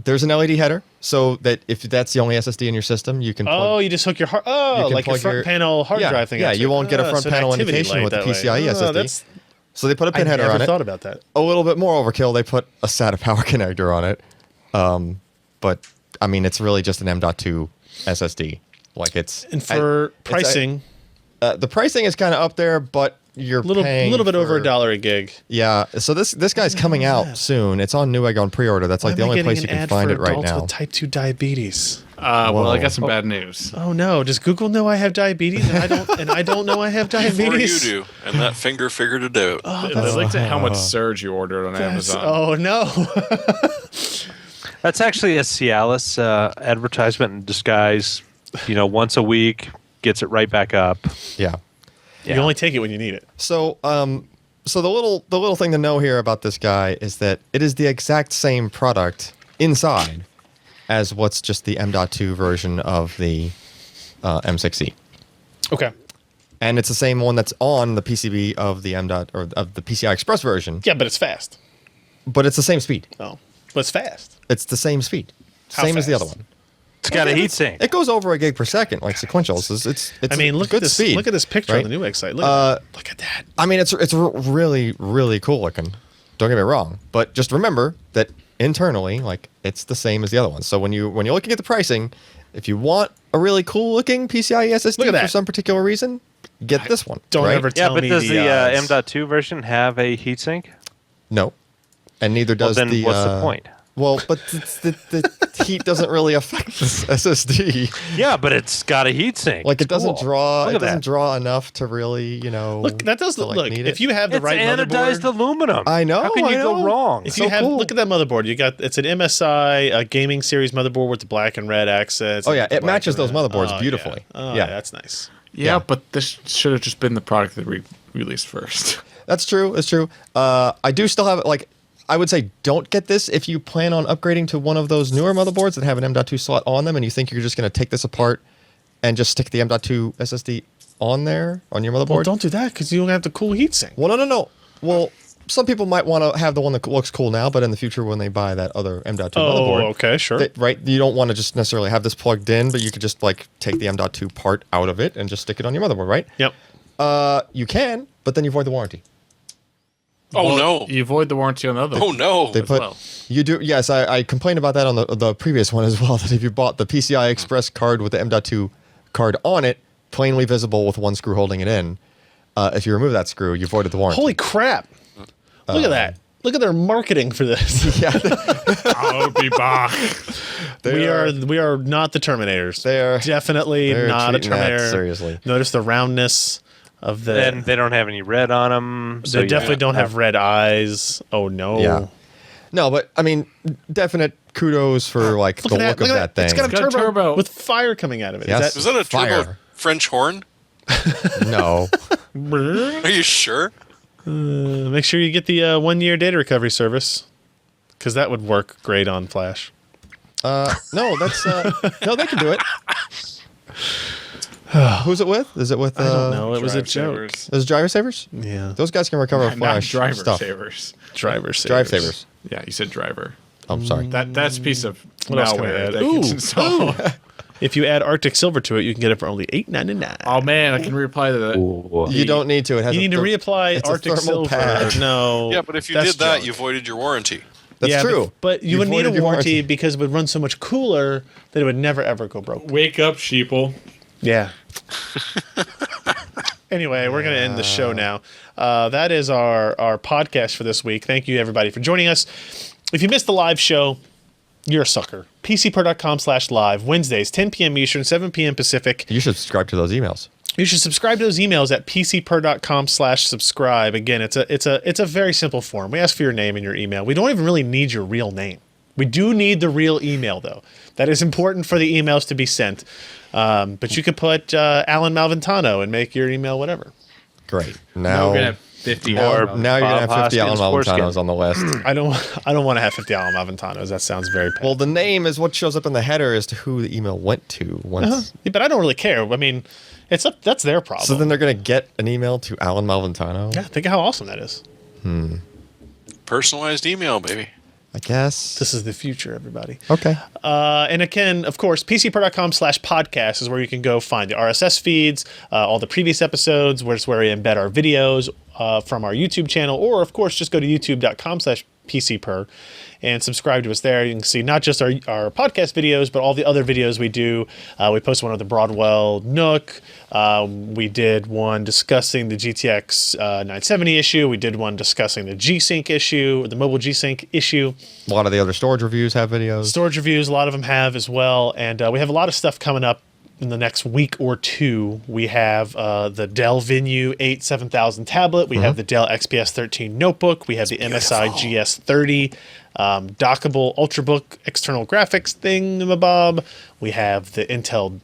There's an LED header, so that if that's the only SSD in your system, you can. Oh, Plug, you just hook your you can like your plug front panel hard yeah, drive thing. Yeah, out to you it. won't get a front so an panel activity indication light with the that way. PCIe SSD. That's, So they put a I pin header never on it. thought about that. A little bit more overkill. They put a SATA power connector on it, but I mean it's really just an M.2 SSD. Like it's And for pricing, the pricing is kind of up there, but you're a little bit over $1 a gig. Yeah, so this guy's coming out soon. It's on Newegg on pre-order. That's like the only place you can find it right now. With type 2 diabetes. Well, I Whoa. got some bad news. Oh no! Does Google know I have diabetes and I don't? And I don't know I have Before you diabetes. do, and that finger figured it out. They looked at how much surge you ordered on Amazon. Oh no! That's actually a Cialis advertisement in disguise. You know, once a week, gets it right back up. Yeah. You only take it when you need it. So, so the little thing to know here about this guy is that it is the exact same product inside as what's just the M.2 version of the M6E, Okay. and it's the same one that's on the PCB of the or of the PCI Express version. Yeah, but it's fast. But it's the same speed. Oh, but it's fast. It's the same speed, How same as the fast? other one. It's got a heatsink. It goes over a gig per second, like sequentials. It's I mean, look good at this. speed. Look at this picture right? on the Newegg site. Look at that. I mean, it's really cool looking. Don't get me wrong, but just remember that internally, like it's the same as the other one. So when you're looking at the pricing, if you want a really cool looking PCIe Look SSD at for that. some particular reason, get this one. Don't right? ever Yeah, tell but me does the odds. M.2 version have a heatsink? No, and neither Well, does then the. what's the point? Well, but the heat doesn't really affect this SSD. Yeah, but it's got a heatsink. Like it It's doesn't cool. draw. Look It at doesn't that. draw enough to really, Look, that does to, like, look. need If it. you have the It's right anodized motherboard, aluminum. I know, How can you I go know. wrong? if so you have cool. look at that motherboard, it's an MSI gaming series motherboard with the black and red accents. Oh yeah, and the it black matches and those red. motherboards Oh, beautifully. Yeah. Oh, Yeah. yeah, that's nice. Yeah, Yeah. but this should have just been the product that we released first. That's true. It's true. I do still have like. I would say don't get this if you plan on upgrading to one of those newer motherboards that have an M.2 slot on them, and you think you're just going to take this apart and just stick the M.2 SSD on there on your motherboard. Well, don't do that because you don't have the cool heatsink. Well, no. Well, some people might want to have the one that looks cool now, but in the future when they buy that other M.2 motherboard, okay, sure. right? You don't want to just necessarily have this plugged in, but you could just like take the M.2 part out of it and just stick it on your motherboard, right? Yep. You can, but then you void the warranty. Oh no! You avoid the warranty on the other. Oh no! They put well. you do yes. I complained about that on the previous one as well. That if you bought the PCI Express card with the M.2 card on it, plainly visible with one screw holding it in, if you remove that screw, you voided the warranty. Holy crap! Look at that. Look at their marketing for this. Yeah, I'll be back. we are not the Terminators. They're definitely they're not a treating that Terminator. seriously. Notice the roundness of the. And they don't have any red on them. So they definitely don't have red eyes. Oh no. Yeah. No, but I mean, definite kudos for like the look of that thing. It's got a got a turbo, turbo. with fire coming out of it. Yes. Is that a turbo Fire. French horn? No, Are you sure? Make sure you get the 1-year data recovery service because that would work great on Flash. no, that's no. They can do it. Who's it with? Is it with? I don't know. It was a Drive joke. savers. Is it driver savers? Yeah. Those guys can recover Not flash driver stuff. savers. Driver savers. Drive savers. Yeah, you said driver. I'm sorry. That's a piece of What else can I malware add? that gets installed. If you add Arctic Silver to it, you can get it for only $8.99. Oh man, I can reapply to that. Ooh. You don't need to. It has You a need to ther- reapply it's a Arctic thermal Silver. pad. No. Yeah, but if you that's did that, junk. you voided your warranty. That's Yeah, true. But you would need a voided your warranty because it would run so much cooler that it would never ever go broke. Wake up, sheeple. Yeah. Anyway, we're going to end the show now. That is our podcast for this week. Thank you, everybody, for joining us. If you missed the live show, you're a sucker. PCPro.com/live, Wednesdays, 10 p.m. Eastern, 7 p.m. Pacific. You should subscribe to those emails. You should subscribe to those emails at pcper.com/subscribe. Again, it's a very simple form. We ask for your name and your email. We don't even really need your real name. We do need the real email, though. That is important for the emails to be sent. But you could put Allyn Malventano and make your email whatever. Great. Now Now, we're gonna have 50 now you're gonna have 50 Allyn Malventanos on the list. I don't want to have 50 Allyn Malventanos. That sounds very petty. Well, the name is what shows up in the header as to who the email went to. Once, Yeah, but I don't really care. I mean, that's their problem. so then they're gonna get an email to Allyn Malventano. Yeah, think of how awesome that is. Personalized email, baby. I guess. This is the future, everybody. Okay. And again, of course, pcper.com/podcast is where you can go find the RSS feeds, all the previous episodes, where it's where we embed our videos from our YouTube channel, or of course, just go to youtube.com/pcper and subscribe to us there. You can see not just our podcast videos, but all the other videos we do. We posted one of the Broadwell Nook. We did one discussing the GTX 970 issue. We did one discussing the G-Sync issue, the mobile G-Sync issue. A lot of the other storage reviews have videos. Storage reviews, a lot of them have as well. And we have a lot of stuff coming up in the next week or two. We have the Dell Venue 8 7000 tablet. We have the Dell XPS 13 notebook. We have the MSI GS30 dockable Ultrabook external graphics thingamabob. We have the Intel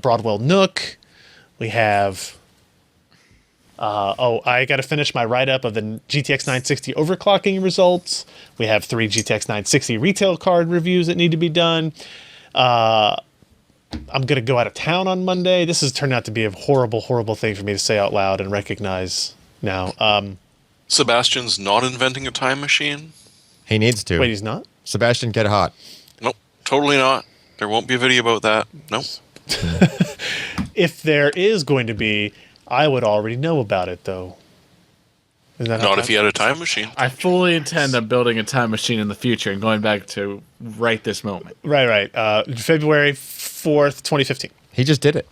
Broadwell Nook. We have... I got to finish my write-up of the GTX 960 overclocking results. We have 3 GTX 960 retail card reviews that need to be done. I'm going to go out of town on Monday. This has turned out to be a horrible, horrible thing for me to say out loud and recognize now. Sebastian's not inventing a time machine? He needs to. Wait, he's not? Sebastian, get hot. Nope, totally not. There won't be a video about that. Nope. If there is going to be, I would already know about it, though. Isn't that how Not if you had a time machine. I fully intend on building a time machine in the future and going back to right this moment. Right. February 4th, 2015. He just did it.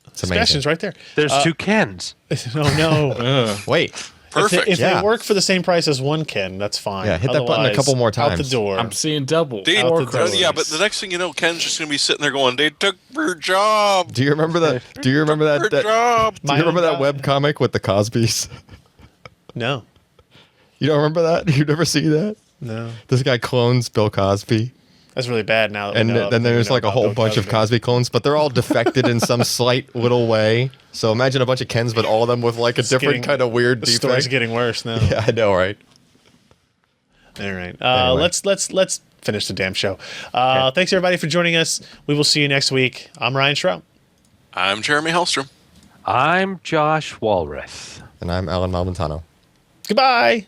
It's amazing. Sebastian's right there. There's two Kens. No. Wait. Perfect. If Yeah. they work for the same price as one Ken, that's fine. Yeah, hit that button a Otherwise, couple more Out the times. door. I'm seeing double. Dude, Out the door. yeah, but the next thing you know, Ken's just gonna be sitting there going, "They took your job. Do you remember that? Do you remember that? Your job." Do you remember that webcomic with the Cosbys? No. You don't remember that? You never see that? No. This guy clones Bill Cosby. That's really bad now. And then there's like a whole bunch of Cosby clones, but they're all defected in some slight little way. So imagine a bunch of Kens, but all of them with like a different kind of weird The story's defect. getting worse now. Yeah, I know, right? All right. Anyway. Let's finish the damn show. Thanks everybody for joining us. We will see you next week. I'm Ryan Schraub. I'm Jeremy Hellstrom. I'm Josh Walrath. And I'm Allyn Malventano. Goodbye.